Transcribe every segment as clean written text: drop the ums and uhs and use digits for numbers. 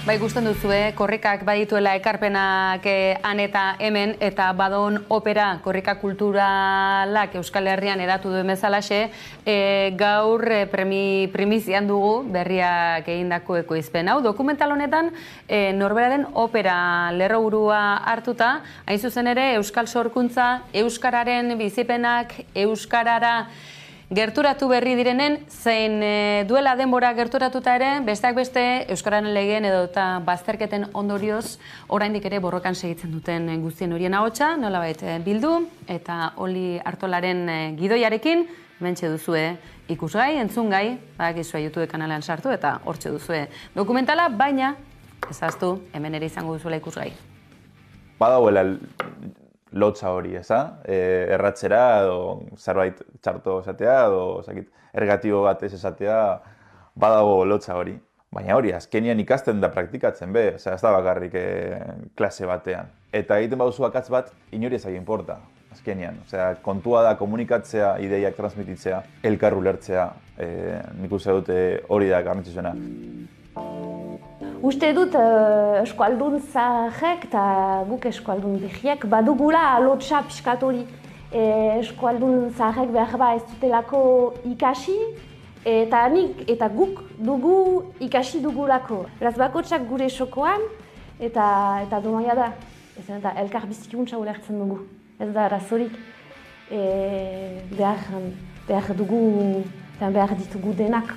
Bai, ikusten duzue, korrikak badituela ekarpenak han eta hemen, eta badon opera, korrika kulturalak Euskal Herrian edatu duen bezalaxe, gaur primizian dugu berriak egindako ekoizpen. Hau, dokumental honetan, norberaren opera lerroburua hartuta, hain zuzen ere, Euskal Sorkuntza, Euskararen bizipenak, Euskarara gerturatu berri direnen, zein duela denbora gerturatuta ere, besteak beste, Euskararen legeen edo eta bazterketen ondorioz, oraindik ere borrokan segitzen duten guztien horien ahotsa, nolabait bildu, eta Oli Artolaren gidoiarekin, hementxe duzue ikusgai, entzungai, badakizue YouTube kanalean sartu, eta hortxe duzue dokumentala, baina, ezaztu, hemen ere izango duzuela ikusgai. Badagoela lotza hori, eza? Erratzera, edo zerbait txarto esatea, edo ergatibo bat ez esatea, badago lotza hori. Baina hori, azkenian ikasten da praktikatzen be, ez da bakarrik klase batean. Eta egiten baduzu akatz bat, inori ez importa, azkenian. Kontua da komunikatzea, ideiak transmititzea, elkar ulertzea, nik uste dute hori da garrantzitsuena. Uste dut eskualdun zaharrek eta guk eskualdun berriak badugula lotsa pixkat hori. Eskualdun zaharrek behar ba ez dutelako ikasi eta guk dugu ikasi dugulako. Beraz bakotsak gure sokoan eta domaia da. Eta elkar bizikuntza ulertzen dugu. Ez da arazorik behar ditugu denak.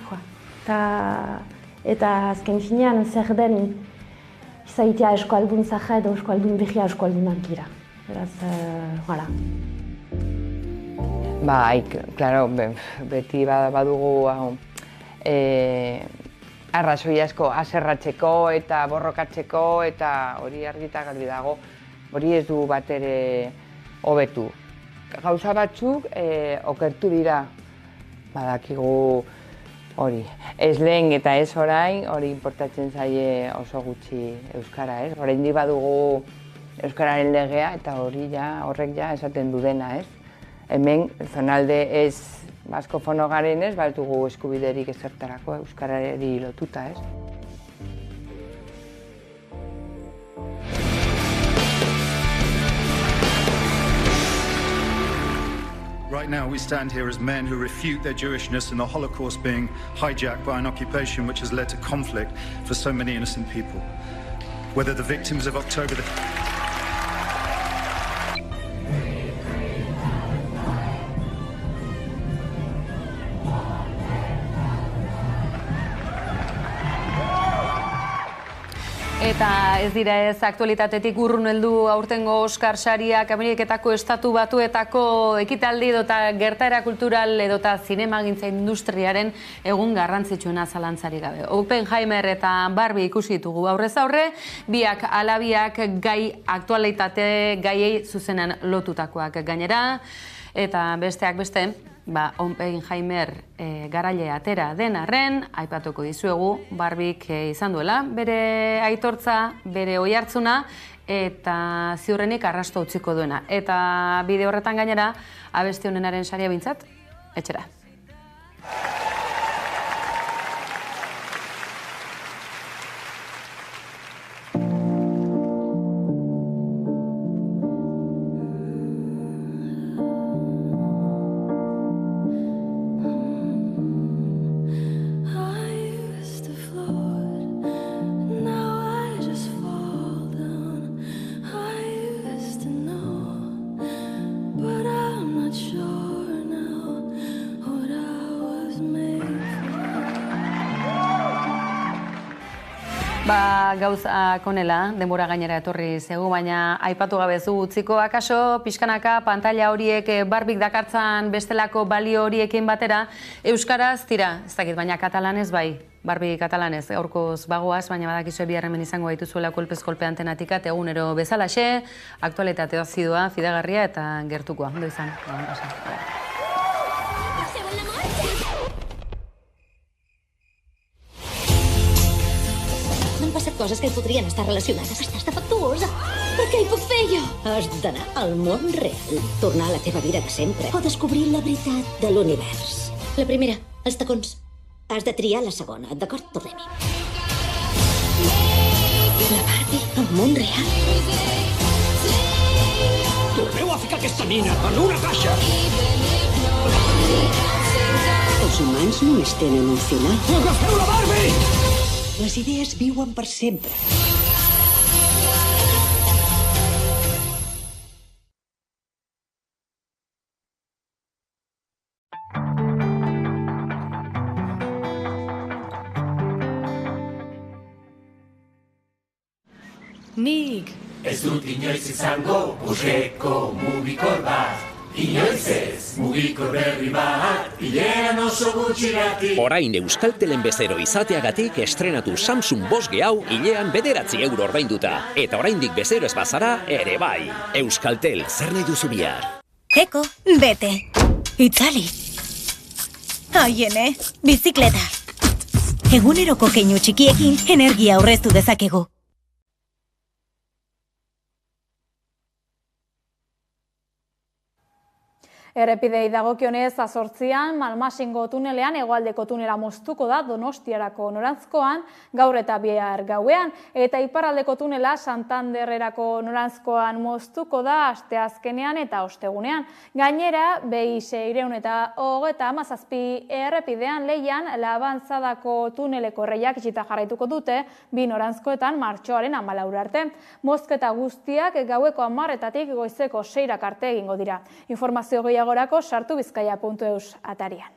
Eta azken finean zer den izaitea eskualdun zaharra edo eskualdun berria eskualdunak gira. Beraz, hala. Bai, klaro, beti badugu arrazoi asko haserratzeko eta borrokatzeko eta hori argita garbi dago. Hori ez du bat ere hobetu. Gauza batzuk okertu dira, badakigu hori. Ez lehen eta ez orain, hori importatzen zaie oso gutxi Euskara, ez? Oraindik badugu Euskararen legea eta horrek ja esaten du dena, ez? Hemen, zonalde ez baskofono garen ez, dugu eskubiderik ezertarako Euskarari lotuta, ez? Right now we stand here as men who refute their Jewishness and the Holocaust being hijacked by an occupation which has led to conflict for so many innocent people. Whether the victims of October the... Eta ez dira ez aktualitatetik urrun heldu aurtengo Oskar sariak Ameriketako Estatu Batuetako ekitaldi edota gertaera kultural edota zinemagintza industriaren egun garrantzitsuena zalantzarik gabe. Oppenheimer eta Barbie ikusi ditugu aurrez aurre, biak alabiak gai aktualitate gaiei zuzenan lotutakoak gainera, eta besteak beste, Oppenheimer garaile atera den arren, aipatuko dizuegu, Barbik izan duela, bere aitortza, bere oihartzuna, eta ziurrenik arrasto utziko duena. Eta bide horretan gainera, abesti honenaren saria bintzat, etxera. Gauzak onela, denbora gainera etorri zegu, baina aipatu gabe zu utziko akaso, pixkanaka pantaila horiek Barbik dakartzan bestelako balio horiekin batera, euskaraz tira, ez dakit, baina katalanez bai, Barbie katalanez, gaurkoz bagoaz, baina badakizue bihar hemen izango dituzuela kolpez kolpe antenatikat, egunero bezalaxe, aktualitatea zidua, fidagarria eta gertukoa, ondo izan. M'han passat coses que hi podrien estar relacionades. Estàs defectuosa. Per què hi puc fer jo? Has d'anar al món real, tornar a la teva vida de sempre o descobrir la veritat de l'univers. La primera, els tacons. Has de triar la segona, d'acord? Tornem-hi. La Barbie al món real. Torneu a ficar aquesta nina en una caixa! Els humans només tenen un final. Agafeu la Barbie! Les idees viuen per sempre. Nik ez dut inoiz izango buseko mugikor bat. Inoiz ez, mugikor berri bat, hileran oso gutxiratik. Orain Euskaltelen bezero izateagatik estrenatu Samsung Boss G hau hilean 9 € ordainduta. Eta oraindik bezero ez bazara ere bai. Euskaltel, zer nahi duzu bihar? Eko, bete. Itzali. Aiene, bizikleta. Eguneroko keinu txikiekin energia aurreztu dezakegu. Errepidei dagokionez 8an Malmasingo tunelean hegoaldeko tunela moztuko da Donostiarako noranzkoan gaur eta bihar gauean, eta iparraldeko tunela Santanderrerako noranzkoan moztuko da asteazkenean eta ostegunean. Gainera, BI-600 eta 37 errepidean Leian Labanzadako tuneleko erreiak itxita jarraituko dute bi noranzkoetan martxoaren 14 arte. Mozketa guztiak gaueko 10:00 goizeko 6 arte egingo dira. Informazio gehiagorako sartu bizkaia.eus atarian.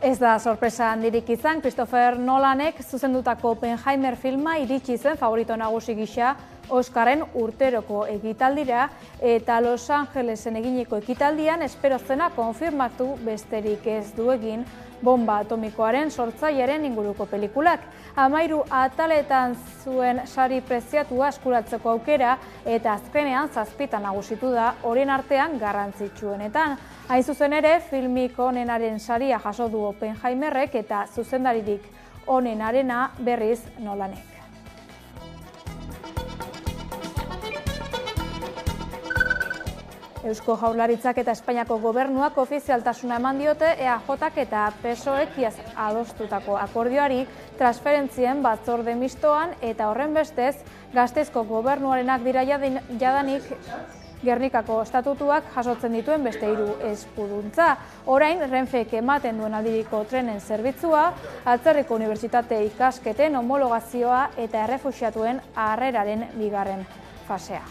Ez da sorpresa handirik izan, Christopher Nolanek zuzendutako Oppenheimer filma iritsi zen favorito nagusi gisa Oscarren urteroko ekitaldira, eta Los Angelesen eginiko ekitaldian espero zena konfirmatu besterik ez du egin bomba atomikoaren sortzailearen inguruko pelikulak. 13 ataletan zuen sari preziatua eskuratzeko aukera, eta azkenean 7 nagusitu da horien artean garrantzitsuenetan. Hain zuzen ere, filmik onenaren saria jaso du Oppenheimerrek eta zuzendaririk onenarena berriz Nolanek. Eusko Jaurlaritzak eta Espainiako gobernuak ofizialtasuna eman diote EAJak eta PSOEk iaz adostutako akordioari transferentzien batzorde mistoan, eta horren bestez Gasteizko gobernuarenak dira jadanik Gernikako estatutuak jasotzen dituen beste 3 eskuduntza. Orain, Renfek ematen duen aldiriko trenen zerbitzua, Atzerriko Unibertsitate ikasketen homologazioa eta errefuxiatuen harreraren 2. fasea.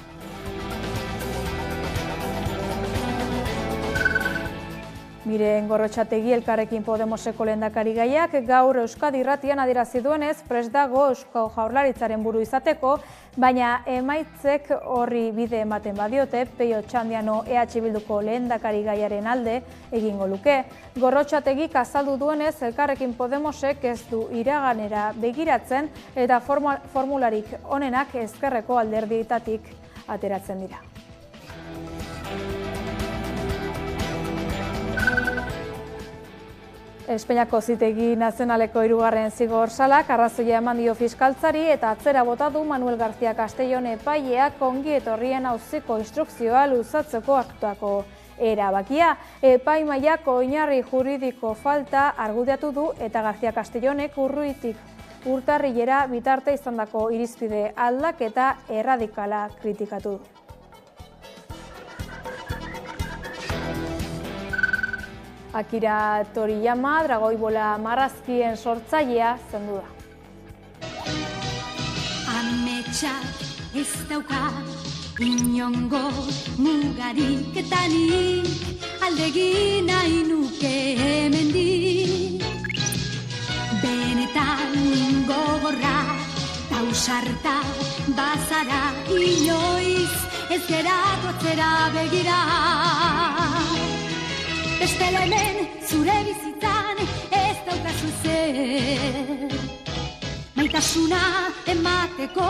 Miren Gorrotxategi Elkarrekin Podemoseko lehendakarigaiak gaur Euskadi Irratian adierazi duenez prest dago Eusko Jaurlaritzaren buru izateko, baina emaitzek horri bide ematen badiote Peio Txandiano EH Bilduko lehendakarigaiaren alde egingo luke. Gorrotxategik azaldu duenez Elkarrekin Podemosek ez du iraganera begiratzen eta formularik onenak ezkerreko alderdietatik ateratzen dira. Espainiako Zitegi Nazionaleko 3. zigor salak arrazoia eman dio fiskaltzari eta atzera bota du Manuel García Castellón epaileak ongi etorrien auziko instrukzioa luzatzeko hartutako erabakia. Epaimahaiak oinarri juridiko falta argudiatu du eta García Castellónek Urruitik urtarrilera bitarte izandako irizpide aldaketa erradikala kritikatu du. Akira Toriyama, Dragoibola marrazkien sortzailea zendu da. Ametsak ez dauka inongo mugarik eta nik aldegin nahi nuke hemendik. Benetan gogorra tausarta bazara inoiz ez geratu atzera begira. Beste hemen zure bizitzan ez daukazu zer. Maitasuna emateko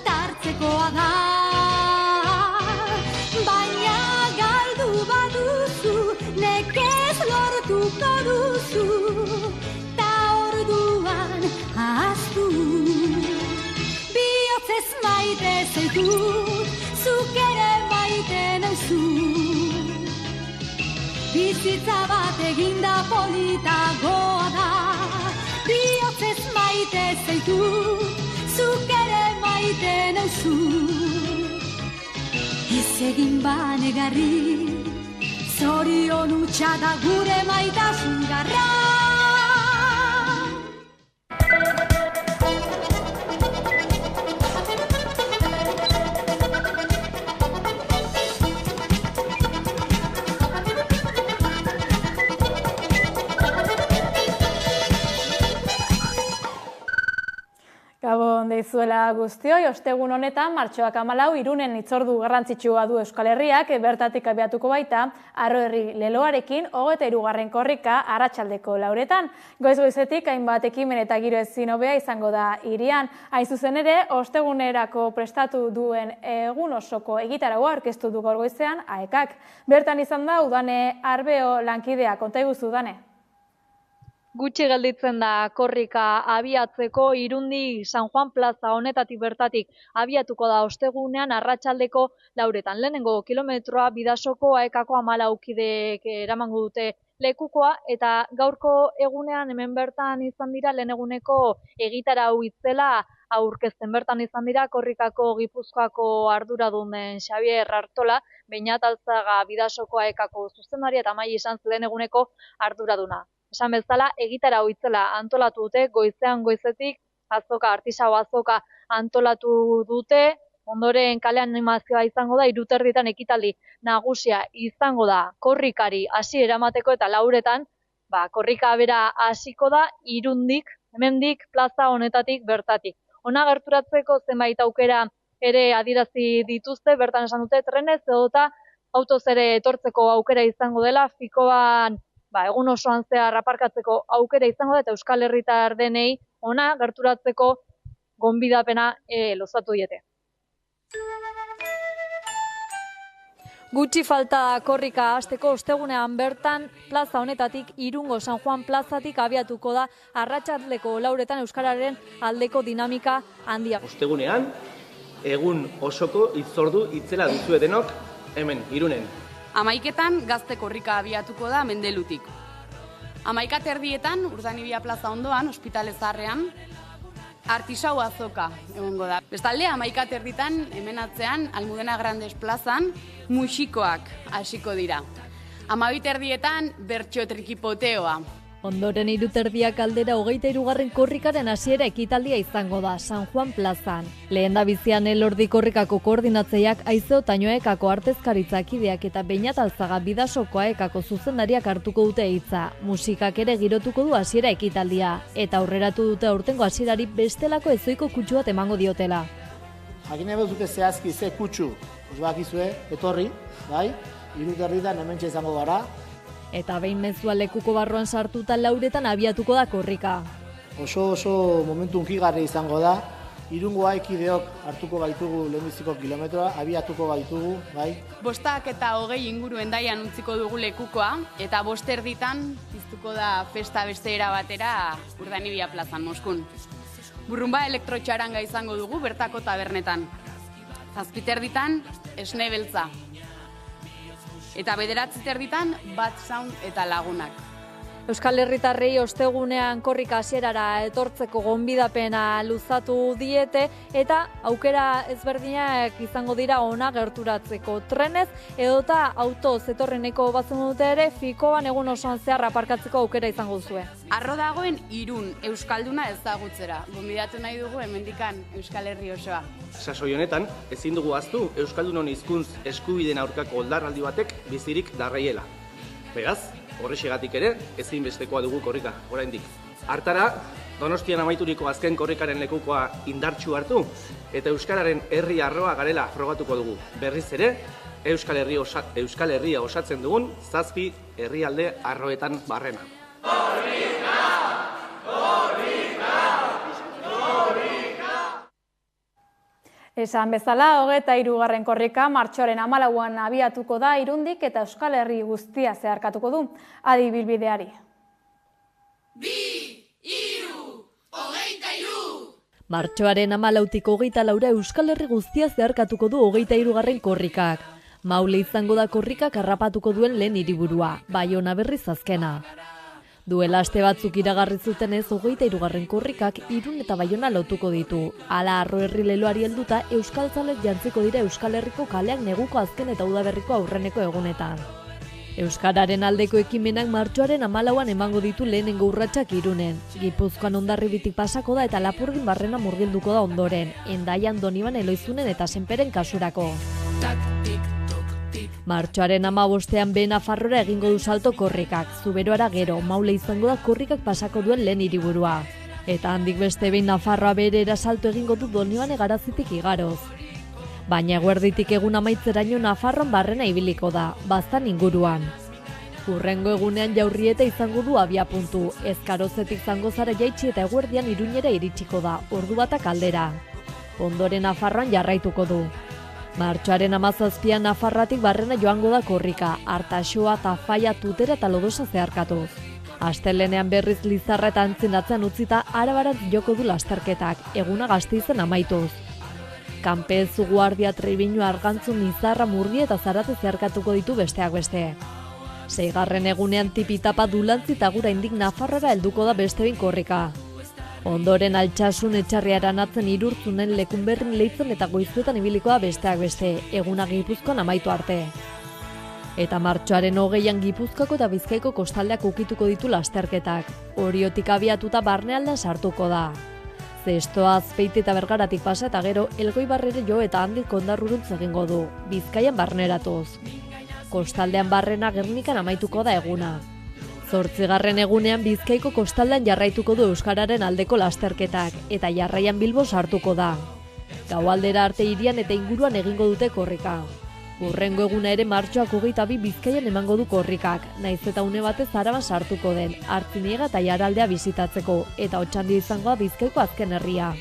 tartzekoa da. Baina galdu baduzu, nekez lortuko duzu. Ta orduan ahaztu. Bihotz ez maite zaitut, zuk ere maite nauzu. Bizitza bat eginda politagoa da, bihotz ez maite zaitut, zuk ere maite nauzu. Ez egin banegarri, zorion hutsa da gure maitasun garra. Gabon deizuela guztioi, ostegun honetan, martxoak 14 Irunen hitzordu garrantzitsua du Euskal Herriak, bertatik abiatuko baita, Harro Herri leloarekin, 23. korrika arratsaldeko 4etan. Goiz-goizetik hainbat ekimen eta giro ezin hobea izango da hirian. Hain zuzen ere, ostegunerako prestatu duen egun osoko egitaragoa aurkeztu du gaur goizean AEKak. Bertan izan da Udane Arbeo lankidea, konta iguzu Udane. Gutxi gelditzen da korrika abiatzeko, Irundi San Juan plaza honetatik bertatik abiatuko da ostegunean arratsaldeko 4etan. Lehenengo kilometroa Bidasoko AEKako 14 kideek eramango dute lekukoa, eta gaurko egunean hemen bertan izan dira lehen eguneko egitarau itzela aurkezten. Bertan izan dira korrikako Gipuzkoako arduradunen Xabier Artola, Beñat Alzaga Bidasoko AEKako zuzendaria eta Mai izan lehen eguneko arduraduna. Esan bezala, egitarau itzela antolatu dute, goizean goizetik, azoka, artisau azoka antolatu dute, ondoren kale animazioa izango da, 3:30 ekitaldi nagusia izango da, korrikari hasi eramateko eta 4etan, korrika bera hasiko da, Irundik, hemendik, plaza honetatik bertatik. Hona gerturatzeko zenbait aukera ere adierazi dituzte, bertan esan dute, trenez edota autoz ere etortzeko aukera izango dela, Fikoan egun osoan zehar aparkatzeko aukera izango da, eta Euskal Herritar denei ona gerturatzeko gonbidapena luzatu diete. Gutxi falta korrika hasteko, ostegunean bertan plaza honetatik Irungo San Juan plazatik abiatuko da arratsaldeko 4etan euskararen aldeko dinamika handia. Ostegunean egun osoko hitzordu itzela duzue denok hemen Irunen. 11etan gazte korrika abiatuko da Mendelutik. 11:30 Urdanibia plaza ondoan, Ospitale Zaharrean, artisau azoka egongo da. Bestalde, 11:30 hemen atzean, Almudena Grandes plazan, musikoak hasiko dira. 12:30 bertso trikipoteoa. Ondoren 3:30 aldera 23. korrikaren hasiera ekitaldia izango da San Juan plazan. Lehen da bizian Elordi korrikako koordinatzaileak Aizeo Tañoekako artezkaritzakideak eta Beñat Alzaga Bidasoko AEKako zuzendariak hartuko dute hitza. Musikak ere girotuko du hasiera ekitaldia eta aurreratu dute aurtengo hasierari bestelako ezoiko kutsu bat emango diotela. Jakin nahi dute zehazki ze kutsu, bakizue, etorri, bai? 3:30 hementxe izango gara. Eta behin mezua lekuko barruan sartuta 4etan abiatuko da korrika. Oso momentu hunkigarri izango da. Irungo AEKideok hartuko baitugu lehenbiziko kilometroa, abiatuko baitugu, bai? 5:20 inguru Hendaian utziko dugu lekukoa, eta 5:30 piztuko da festa beste era batera Urdanibia plazan Moskun. Burrumba elektrotxaranga izango dugu bertako tabernetan. 7:30 esne beltza. Eta 9:30 Bat Sound eta lagunak. Euskal Herritarrei ostegunean korrika hasierara etortzeko gonbidapena luzatu diete eta aukera ezberdinak izango dira ona gerturatzeko. Trenez edota autoz etorreneko batzen dute ere, Fikoan egun osoan zehar aparkatzeko aukera izango duzue. Arro dagoen Irun euskalduna ezagutzera. Gonbidatu nahi dugu hemendikan Euskal Herri osoa. Sasoi honetan, ezin dugu ahaztu euskaldunon hizkuntz eskubideen aurkako oldarraldi batek bizirik darraiela. Beraz, horrexegatik ere, ezinbestekoa dugu korrika, oraindik. Hartara, Donostian amaituriko azken korrikaren lekukoa indartsu hartu, eta euskararen herri arroa garela frogatuko dugu. Berriz ere, Euskal Herria osatzen dugun 7 herrialde arroetan barrena. Esan bezala, 23. korrika martxoaren 14an abiatuko da Irundik eta Euskal Herri guztia zeharkatuko du. Adi bilbideari. 2, 3, 23. Martxoaren 14tik 24 Euskal Herri guztia zeharkatuko du 23. korrikak. Maule izango da korrikak harrapatuko duen lehen hiriburua, Baiona berriz azkena. Duela aste batzuk iragarri zutenez 23. korrikak Irun eta Baiona lotuko ditu. Hala Arro herri leloari helduta euskaltzalek jantziko dira Euskal Herriko kaleak neguko azken eta udaberriko aurreneko egunetan. Euskararen aldeko ekimenak martxoaren 14an emango ditu lehenengo urratsak Irunen. Gipuzkoan Hondarribitik pasako da eta Lapurdin barrena murgilduko da ondoren, Hendaian Doniban Eloizunen eta Senperen kasurako. Martxoaren 15ean behe Nafarroara egingo du salto korrikak, Zuberoara gero, Maule izango da korrikak pasako duen lehen hiriburua. Eta handik beste behin Nafarroa berera salto egingo du Donibane Garazitik igaroz. Baina eguerditik egun amaitzeraino Nafarroan barrena ibiliko da, Baztan inguruan. Hurrengo egunean Jaurrieta izango du abiapuntu, Ezkarozetik Zangozara jaitsi eta eguerdian Iruñera iritsiko da, ordu batak aldera. Ondoren Nafarroan jarraituko du. Martxoaren 17an Nafarroatik barrena joango da korrika, Artaxoa, Tafaia, Tutera eta Lodosa zeharkatuz. Astelenean berriz Lizarra eta Antzinatzean utzita Arabarantz joko du lasterketak, eguna Gasteizen amaituz. Kanpez, Guardia, Trebiñu, Argantzun, Lizarra, Murgia eta Zarate zeharkatuko ditu besteak beste. 6. egunean tipitapa Dulantzi eta Guraindik Nafarroara helduko da beste behin korrika. Ondoren Altsasun, Etxarriaran atzen Irurtzunen, Lekunberrin, Leitzen eta Goizuetan ibiliko da besteak beste, eguna Gipuzkoan amaitu arte. Eta martxoaren 20an Gipuzkoako eta Bizkaiko kostaldeak ukituko ditu lasterketak. Oriotik abiatuta barnealda sartuko da. Zestoa, Azpeite eta Bergaratik pasa eta gero Elgoibarrere jo eta handik Hondarruruntz egingo du, Bizkaian barneratuz. Kostaldean barrena Gernikan amaituko da eguna. 8. egunean Bizkaiko kostaldean jarraituko du Euskararen aldeko lasterketak eta jarraian Bilbo sartuko da. Gaualdera arte hirian eta inguruan egingo dute korrika. Hurrengo eguna ere martxoak 22 Bizkaian emango du korrikak, naiz eta une batez Araban sartuko den, Artziniega eta Jaraldea bisitatzeko, eta Otxandio izango da Bizkaiko azken herria.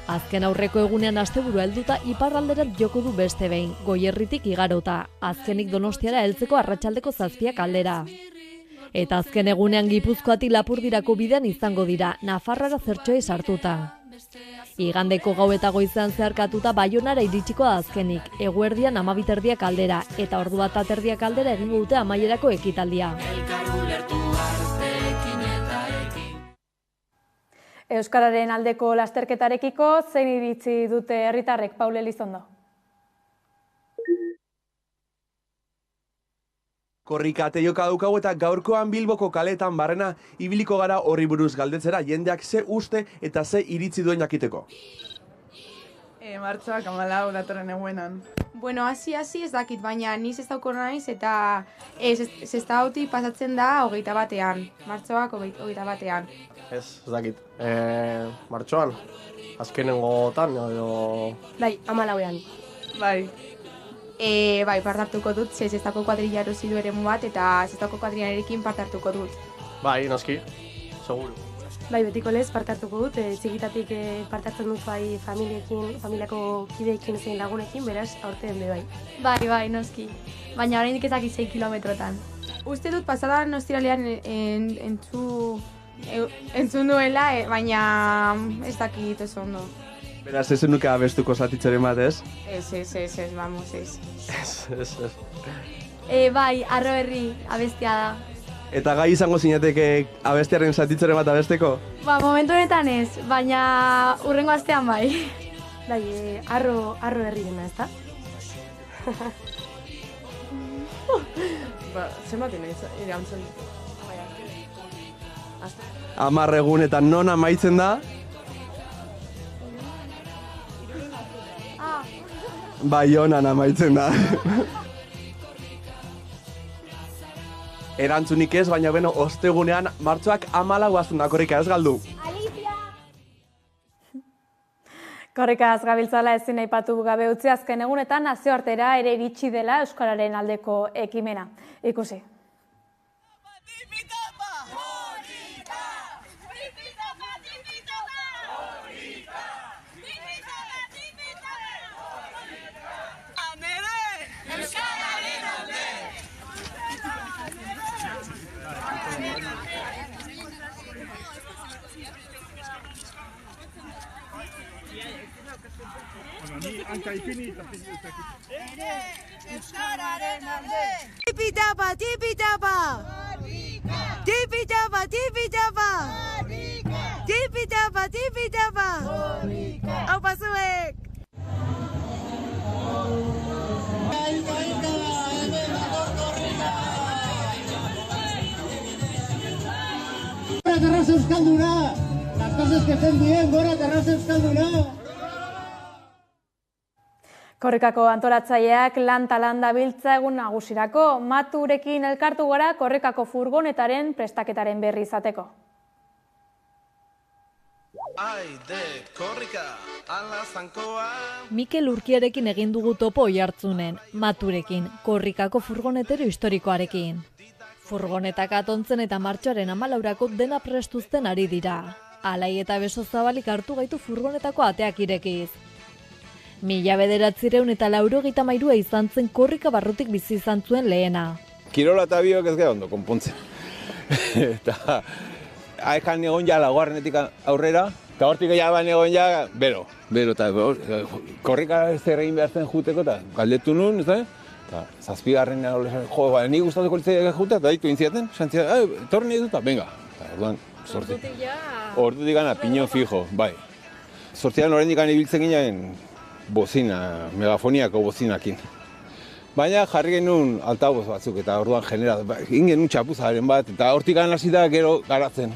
Azken aurreko egunean asteburua helduta iparralderantz joko du beste behin, Goierritik igarota, azkenik Donostiara heltzeko arratsaldeko 7 aldera. Eta azken egunean Gipuzkoatik Lapurdirako bidean izango dira, Nafarroara zertxoei sartuta. Igandeko gau eta goizean zeharkatuta Baionara iritsiko da azkenik, eguerdian 12 aldera, eta ordu bat aterdiak aldera egingo dute amaierako ekitaldia. Euskararen aldeko lasterketarekiko zein iritzi dute herritarrek, Paul Elizondo? Korrika teioka daukagu eta gaurkoan Bilboko kaletan barrena ibiliko gara horri buruz galdetzera jendeak ze uste eta ze iritzi duen jakiteko. Martxoak 14 datorren eguenan. Bueno, hasi ez dakit, baina ni zestauko naiz eta zestautik pasatzen da 21ean. Martxoak 21ean. Ez dakit. Martxoan, azkenengotan edo... Bai, 14ean. Bai. Bai, partartuko dut, zestauko kuadrilla erosi du eremu bat eta zestauko kuadrillarekin partartuko dut. Bai, noski, seguru. Bai, betiko lez partartuko dut, txikitatik partartzen dut bai familiako kideekin zein lagunekin, beraz, aurten be bai. Bai, noski. Baina oraindik ez dakit 6 kilometrotan. Uste dut pasadan ostiralean entzun duela, baina ez dakit oso ondo. Beraz, ez nuke abestuko zatitzaren bat, ez? Ez, vamos, ez. Ez. Bai, Arro herri abestia da. Eta gai izango zinateke abestiaren zatitzaren bat abesteko? Ba, momentu honetan ez, baina hurrengo astean bai. Bai, arro herri dena, ez da? Ba, zenbaten erantzun. 10 egunetan non amaitzen da? Baionan amaitzen da. Erantzunik ez, baina beno, ostegunean martxoak 14 azten da, korrika ez galdu. Korrikaz gabiltzala ezin aipatu gabe utzi azken egunetan nazioartera ere iritsi dela Euskararen aldeko ekimena. Ikusi. Euskararen alde! Tipi-tapa, tipi-tapa! Tipi-tapa, tipi-tapa! Tipi-tapa, tipi-tapa! Aupa zuek! Gora terraza euskalduna! Las cosas que estén bien, gora terraza euskalduna! Korrikako antolatzaileak lan dabiltza egun nagusirako. Maturekin elkartu gara korrikako furgonetaren prestaketaren berri izateko. Aide, korrika, ala zankoa. Mikel Urkiarekin egin dugu topo Oiartzunen, Maturekin, korrikako furgonetero historikoarekin. Furgonetak atontzen eta martxoaren 14 dena prestuzten ari dira. Alai eta Beso Zabalik hartu gaitu furgonetako ateak irekiz. 1993 izan zen korrika barrutik bizi izan zuen lehena. Kirola eta biok ez gara ondo konpontzen. Eta haekan egon ja laugarrenetik aurrera, eta hortik jaban egon ja, bero, eta korrika ez egin behar zen juteko, eta galdetu nun, ez da? Eta zazpigarren jo, nik gustatuko litzaiak juta, eta ditu intziaten, etorri nahi duta, venga. Eta orduan, ordutik gana, piño fijo, bai. Zortzian oraindik ibiltzen ginen, bozina, megafoniako bozinakin. Baina jarri genuen altaboz batzuk eta orduan genera, egin genuen txapuzaren bat, eta hortik hasi da gero garatzen.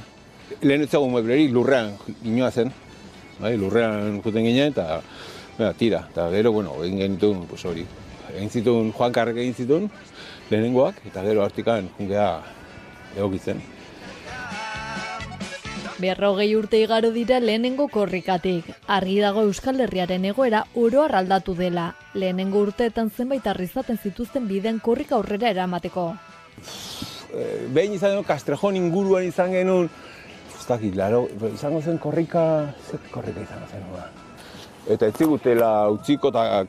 Lehen ez zegoen mueblerik lurrean inoa zen, lurrean juten ginen eta tira. Eta gero, egin genituen hori. Egin zituen, Juan Karrek egin zituen, lehenengoak, eta gero hortik jungea egokitzen. 40 urte igaro dira lehenengo korrikatik. Argi dago Euskal Herriaren egoera oroar aldatu dela. Lehenengo urteetan zenbait arrizaten zituzten bidean korrika aurrera eramateko. Behin izan genuen, Castrejon inguruan izan genuen, izango zen korrika izango zen. Eta ez zigutela utziko eta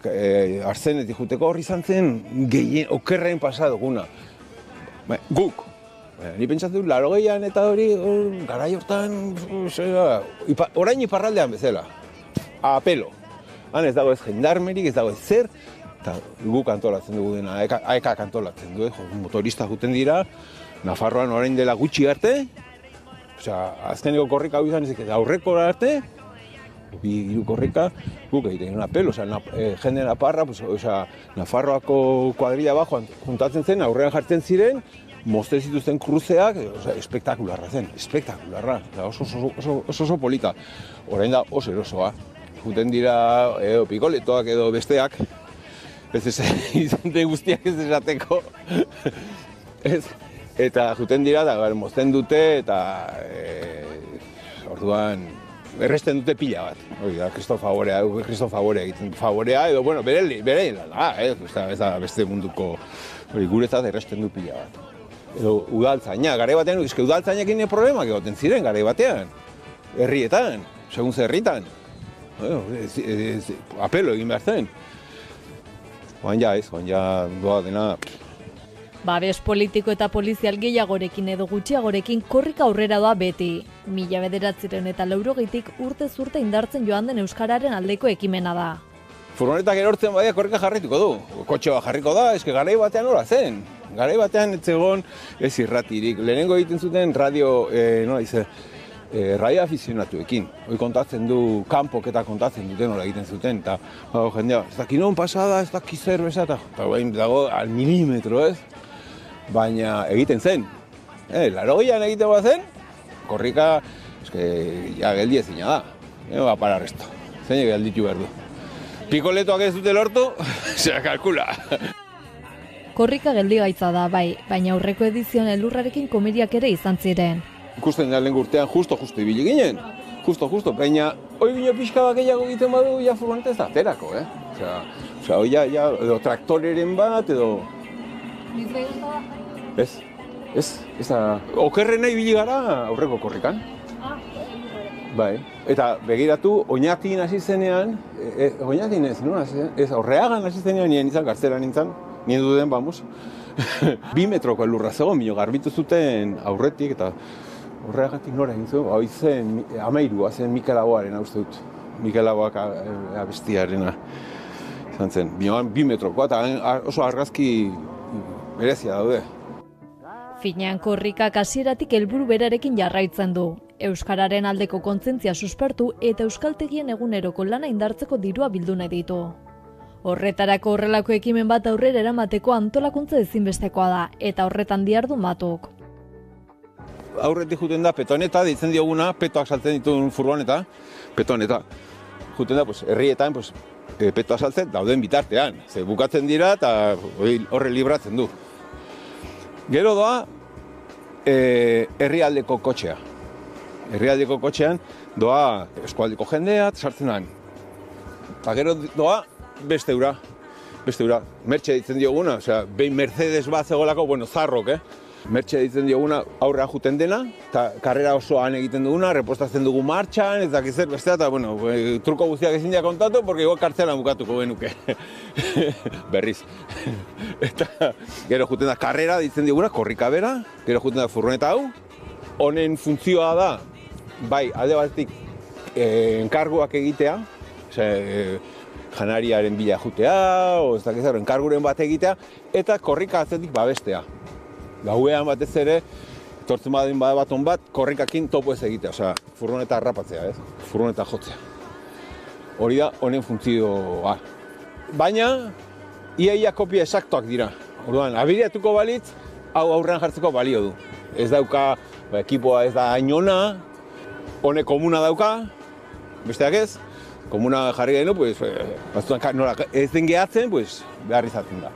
arzenetik juteko horri izan zen gehien okerren pasaduguna. Guk. Ni pentsatzen dut, 80an eta hori garai hortan, orain iparraldean bezala, apelo. Han ez dago ez jendarmerik, ez dago ez zer, eta guk antolatzen dugu dena, aekak antolatzen du, motorista juten dira, Nafarroan orain dela gutxi arte, azkeneko korrika hau izan ezik, aurreko arte, hiru korrika, guk egiten un apelo, jende naparra, Nafarroako kuadrilla bat juntatzen zen, aurrean jartzen ziren, mozte zituzten kruzeak, espektakularra zen, oso polita. Orain da oso erosoa. Juten dira pikoletoak edo besteak, ez izan guztiak ez esateko. Eta juten dira, mozten dute eta orduan erresten dute pila bat. Hori da, Kristo favorea egiten favorea edo, bere da, ez da beste munduko guretzat erresten du pila bat. Edo udaltzaina, garai batean, udaltzainekin problemak egoten ziren garai batean, herrietan, segun ze herritan. Apelo egin behar zen. Oan ja doa dena. Babes politiko eta polizial gehiagorekin edo gutxiagorekin korrika aurrera doa beti. 1980 urtez urte indartzen joan den euskararen aldeko ekimena da. Furgonetak erortzen badia korrika jarrituko du. Kotxe bat jarriko da, garai batean hola zen. Garai batean ez zegoen ez irratirik. Lehenengo egiten zuten radio afizionatuekin. Hoi kontatzen du, kanpok eta kontatzen duten hola egiten zuten. Eta jendea, ez daki non pasada, ez daki zer bezata. Eta dago al milimetro ez. Baina egiten zen. 80an egiten bat zen, korrika, geldi ezina da. Va para resto. Zein gelditu behar du. Pikoletoak ez dute lortu, zera kalkula. Korrika geldigaitza da, bai, baina aurreko edizioan elurrarekin komediak ere izan ziren. Ikusten da lehen urtean justo ibili ginen. Justo, baina hoi bino pixka bat gehiago egiten badu, ja furgoneta ez da aterako, hoi edo traktoreren bat, edo... Ez da... Okerrena ibili gara aurreko korrikan. Bai, eta begiratu, Oñatin hasi zenean, Oñatin ez, Horreagan hasi zenean nien izan, Gartzela nintzen, nien duden, vamos. 2 metroko elurra zegoen, mino garbitu zuten aurretik, eta Horreagatik nora egin zuen, hau zen Amairua, zen Mikel Laboaren, hau dut, Mikel Laboak abestiarena. zen. Binoan 2 metrokoa, eta oso argazki berezia daude. Finean korrikak hasieratik helburu berarekin jarraitzen du. Euskararen aldeko kontzientzia suspertu eta euskaltegien eguneroko lana indartzeko dirua bildu nahi ditu. Horretarako horrelako ekimen bat aurrera eramateko antolakuntza ezinbestekoa da, eta horretan dihardu Matuk. Aurretik juten da petoneta, deitzen dioguna, petoak saltzen dituen furgoneta, petoneta. Juten da, herrietan, petoa saltzen dauden bitartean. Ze bukatzen dira eta horre libratzen du. Gero doa, herrialdeko kotxea. Herrialdeko kotxean doa eskualdeko jendea, sartzen da. Eta gero doa, beste ura. Mertxe ditzen dioguna, behin Mercedes bat zegolako, zarrok, Mertxe ditzen dioguna aurrea juten dena, eta karrera osoan egiten duguna, repostatzen dugu martxan, ez dakizer bestea, eta truko guztiak ezin dira kontatu, porque igual kartzelan bukatuko benuke. Berriz. Eta gero juten da karrera ditzen dioguna, korrika bera, gero juten da furgoneta hau. Honen funtzioa da, bai, alde batetik enkarguak egitea, janariaren bila jutea, ez dakizer, enkarguren bat egitea, eta korrika atzetik babestea. Gauean batez ere, etortzen badin baton bat, korrikakin topo ez egitea, furgoneta harrapatzea, furgoneta jotzea. Hori da, honen funtzioa. Baina, iaia kopia esaktuak dira. Orduan, abiriatuko balitz, hau aurrean jartzeko balio du. Ez dauka, ekipoa ez da hainona, honek komuna dauka, besteak ez, komuna jarri genu, nola ez den gehatzen, behar izaten da.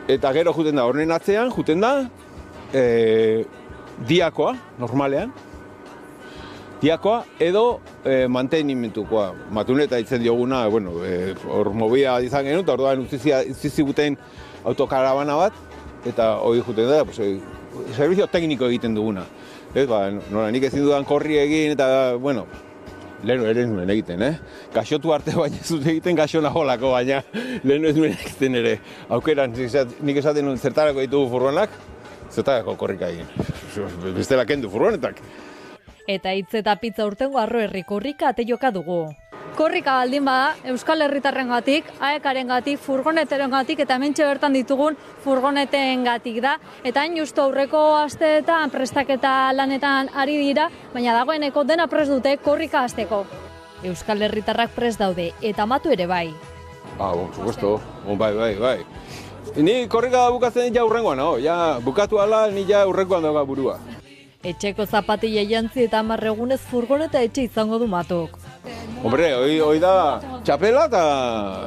Eta gero juten da, horren atzean, juten da, diakoa, normalean, diakoa edo mantenimentukoa. Matuneta ditzen dioguna, hor mobila izan genuen, eta orduan utziziguten autokarabana bat, eta hori juten da, servizio tekniko egiten duguna. Nola nik ezin dudan korri egin, eta, lehenu ere ez nuen egiten, Gaxotu arte baina ez dut egiten gaxo naholako, baina lehenu ez nuen egiten ere. Aukeran, nik esaten nuen zertarako ditugu furgonak, zertarako korrika egin. Bestela kendu furgonetak. Eta hitz eta pizza urtengo Arro Herri korrika ateioka dugu. Korrika baldin bada, Euskal Herritarrengatik, AEKarengatik, furgoneterengatik eta hementxe bertan ditugun furgonetengatik da. Eta hain justu aurreko asteetan prestaketa lanetan ari dira, baina dagoeneko dena prest dute korrika hasteko. Euskal Herritarrak prest daude eta Matu ere bai. Por supuesto, bai. Ni korrika bukatzen ja urrengoan, bukatu ala ni ja urrengoan dauka burua. Etxeko zapatila jantzi eta 10 egunez furgoneta etxe izango du Matuk. Hombre, hoi da txapela eta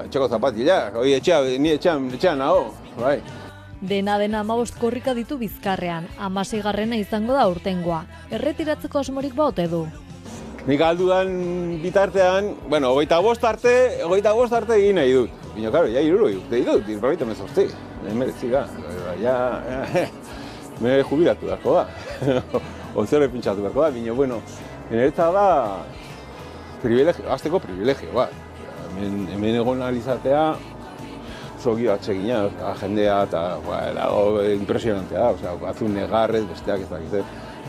etxeko zapatila. Ni etxean nago, bai. Dena 15 korrika ditu Bizkarrean, 16garrena izango da urtengoa. Erretiratzeko asmorik baote du. Nik aldudan bitartean, 25 arte egin nahi dut. Bino, karo, ja 60 urte ditut, irrogeita mezortzi. Meretzi da, me jubilatu beharko da. Onzero pintxatu beharko da, bino, niretzat da azteko privilegio bat. Hemen egon alizatea, oso giro atsegina, jendea eta impresionantea da, batzun negarrez, besteak ez dakit,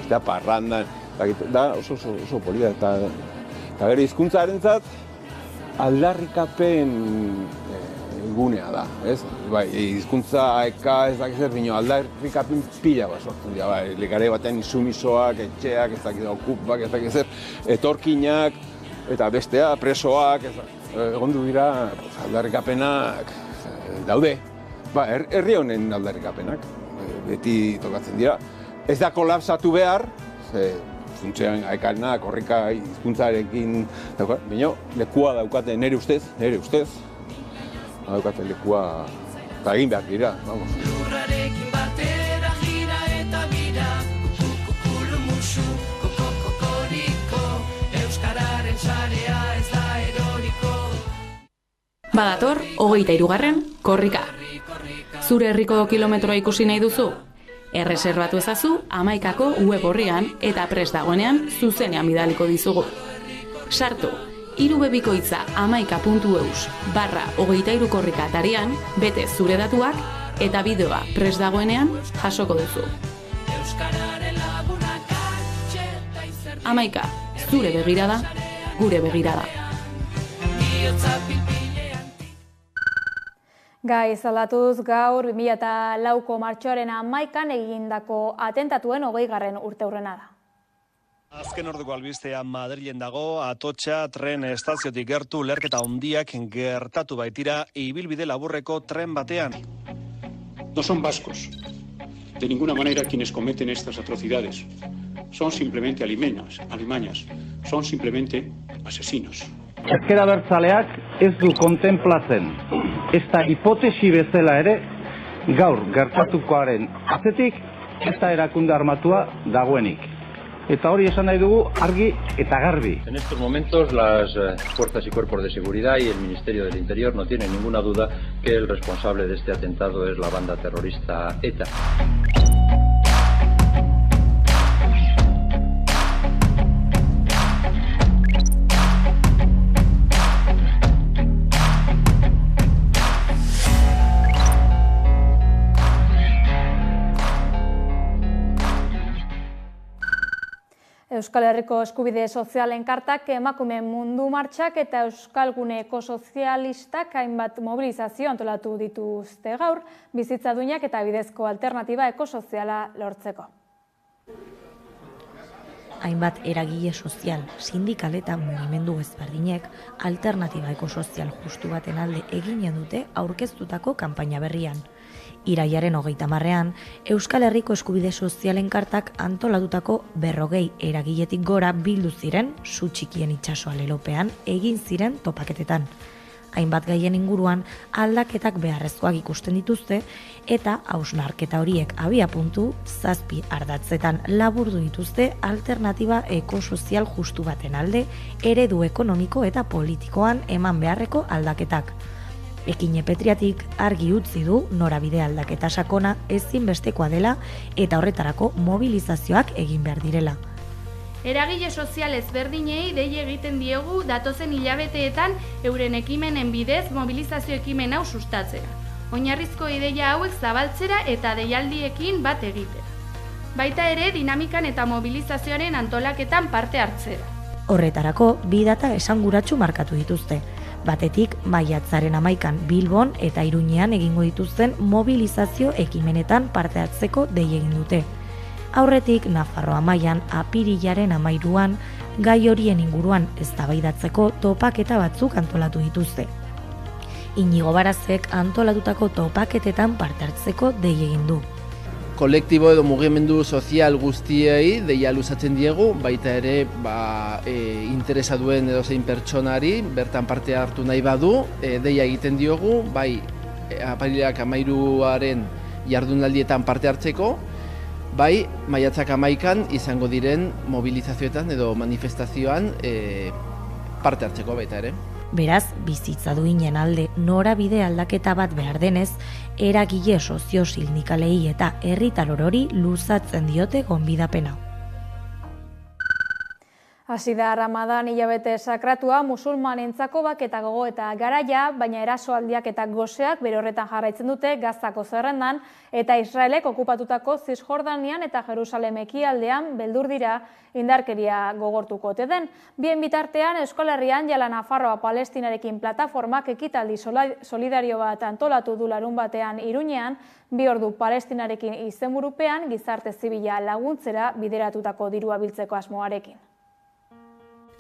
besteak parrandan, da oso polita eta gero hizkuntzarentzat aldarrikapen gunea da, ez? Hizkuntza eka ez dakit zer, bino aldarrikapen pila bat sortzen dira, lekare batean insumisoak, etxeak, ez dakit okupak, ez dakit zer, etorkinak, eta bestea, presoak, egondu dira aldarrikapenak daude. Herri honen aldarrikapenak, beti tokatzen dira. Ez da kolapsatu behar, funtsean aekalna, korrika hizkuntzarekin, baina lekua daukate nire ustez, daukate lekua eta egin behar dira, vamos. Lurrarekin batera gira eta bira, kukukulu musu, kokoriko, euskararen sarea ez da eroriko. Badator, 23. korrika. Zure herriko kilometroa ikusi nahi duzu? Erreserbatu ezazu 11ko web orrian eta prest dagoenean zuzenean bidaliko dizugu. Sartu, irubebikoitza 11.eus/23 korrika atarian, bete zure datuak eta bideoa prest dagoenean jasoko duzu. 11, zure begirada, gure begirada. Gai zalatuz gaur 2004ko martxoaren 11an egindako atentatuen 20. urteurrena da. Azken orduko albistea Madrilen dago, Atotxa tren estaziotik gertu lerketa handiak gertatu baitira ibilbide laburreko tren batean. No son vascos, de ninguna manera quienes cometen estas atrocidades. Son simplemente alimañas, son simplemente asesinos. Ezker Abertzaleak ez du kontenplatzen. Ez da hipotesi bezala ere, gaur gertatukoaren atzetik, ez da erakunde armatua dagoenik. Eta hori esan nahi dugu argi eta garbi. En estos momentos las fuerzas y cuerpos de seguridad y el Ministerio del Interior no tienen ninguna duda que el responsable de este atentado es la banda terrorista ETA. Euskal Herriko Eskubide Sozialen Kartak, Emakumeen Mundu Martxak eta Euskal Gune Ekosozialistak hainbat mobilizazio antolatu dituzte gaur, bizitza duinak eta bidezko alternatiba ekosoziala lortzeko. Hainbat eragile sozial, sindikal eta mugimendu ezberdinek alternatiba ekosozial justu baten alde eginen dute aurkeztutako kanpaina berrian. Irailaren 30ean, Euskal Herriko Eskubide Sozialen Kartak antolatutako 40 eragiletik gora bildu ziren su txikien itsasoa lelopean egin ziren topaketetan. Hainbat gaien inguruan aldaketak beharrezkoak ikusten dituzte eta hausnarketa horiek abiapuntu 7 ardatzetan laburdu dituzte alternatiba ekosozial justu baten alde eredu ekonomiko eta politikoan eman beharreko aldaketak. Ekine Petriatik argi utzi du norabide aldaketa sakona ezinbestekoa dela eta horretarako mobilizazioak egin behar direla. Eragile sozial ezberdinei dei egiten diegu datozen hilabeteetan euren ekimenen bidez mobilizazio ekimen hau sustatzera. Oinarrizko ideia hauek zabaltzera eta deialdiekin bat egitera. Baita ere dinamikan eta mobilizazioaren antolaketan parte hartzera. Horretarako bi data esanguratsu markatu dituzte. Batetik, maiatzaren 11an Bilbon eta Iruñean egingo dituzten mobilizazio ekimenetan parte hartzeko dei egin dute. Aurretik, Nafarroa mailan apirilaren 13an gai horien inguruan eztabaidatzeko topaketa batzuk antolatu dituzte. Inigo Barazek antolatutako topaketetan parte hartzeko dei egin du. Kolektibo edo mugimendu sozial guztiei deia luzatzen diegu, baita ere interesa duen edozein pertsonari bertan parte hartu nahi badu, deia egiten diogu, bai apirilak 13aren jardunaldietan parte hartzeko, bai maiatzak 11an izango diren mobilizazioetan edo manifestazioan parte hartzeko baita ere. Beraz, bizitza duinen alde norabide aldaketa bat behar denez, eragile sozio-sindikalei eta herritar orori luzatzen diote gonbidapena. Hasi da Ramadan hilabete sakratua musulmanentzako baketa gogo eta garaia, baina erasoaldiak eta goseak bere horretan jarraitzen dute Gazako zerrendan eta Israelek okupatutako Zisjordanian eta Jerusalem ekialdean beldur dira indarkeria gogortuko ote den. Bien bitartean Euskal Herrian Jala Nafarroa Palestinarekin plataformak ekitaldi solidario bat antolatu du larunbatean Iruñean, 2 ordu Palestinarekin izenburupean gizarte zibila laguntzera bideratutako dirua biltzeko asmoarekin.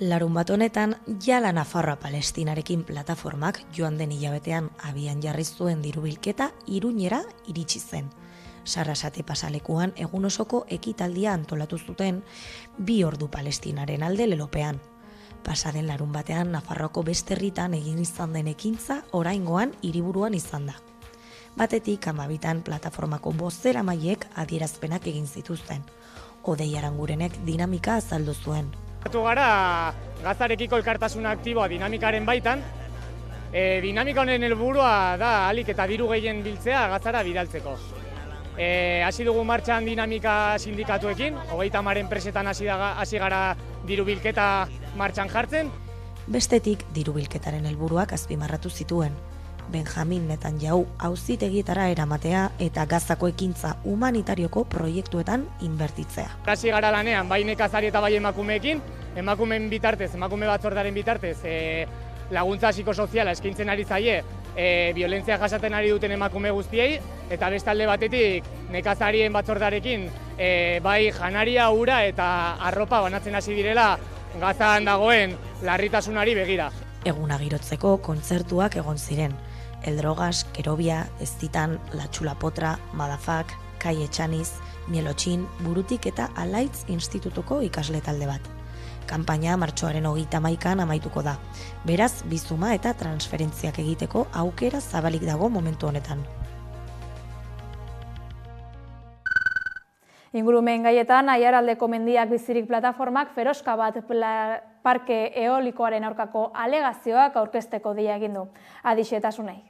Larunbat honetan, Jala Nafarroa Palestinarekin plataformak joan den hilabetean abian jarri zuen dirubilketa Iruñera iritsi zen. Sarrasate pasalekuan egun osoko ekitaldia antolatu zuten 2 ordu Palestinaren alde lelopean. Pasaden larunbatean Nafarroako beste herritan egin izan den ekintza oraingoan hiriburuan izan da. Batetik 12an plataformako bozeramaileek adierazpenak egin zituzten. Odei Arangurenek dinamika azaldu zuen. Gara Gazarekiko elkartasuna aktiboa dinamikaren baitan, dinamika honen helburua da ahalik eta diru gehien biltzea Gazara bidaltzeko. Hasi dugu martxan dinamika sindikatuekin, 30 enpresetan hasi gara diru bilketa martxan jartzen. Bestetik diru bilketaren helburuak azpimarratu zituen. Benjamin Netanyahu auzitegietara eramatea eta Gazako ekintza humanitarioko proiektuetan inbertitzea. Hasi gara lanean, bai nekazari eta bai emakumeekin, emakumeen bitartez, emakume batzordaren bitartez, laguntza psikosoziala eskaintzen ari zaie violentzia jasaten ari duten emakume guztiei, eta bestalde batetik nekazarien batzordarekin bai janaria, ura eta arropa banatzen hasi direla Gazan dagoen larritasunari begira. Eguna girotzeko kontzertuak egon ziren. Eldrogas, Kerobia, Eztitan, La Txulapotra, Madafak, Kai Etxaniz, Mielotxin, Burutik eta Alaitz Institutuko ikasle talde bat. Kanpaina martxoaren 31an amaituko da. Beraz, bizuma eta transferentziak egiteko aukera zabalik dago momentu honetan. Ingurumen gaietan, Aiaraldeko mendiak bizirik plataformak Feroska bat parke eolikoaren aurkako alegazioak aurkezteko deia egin du. Adixetasunei.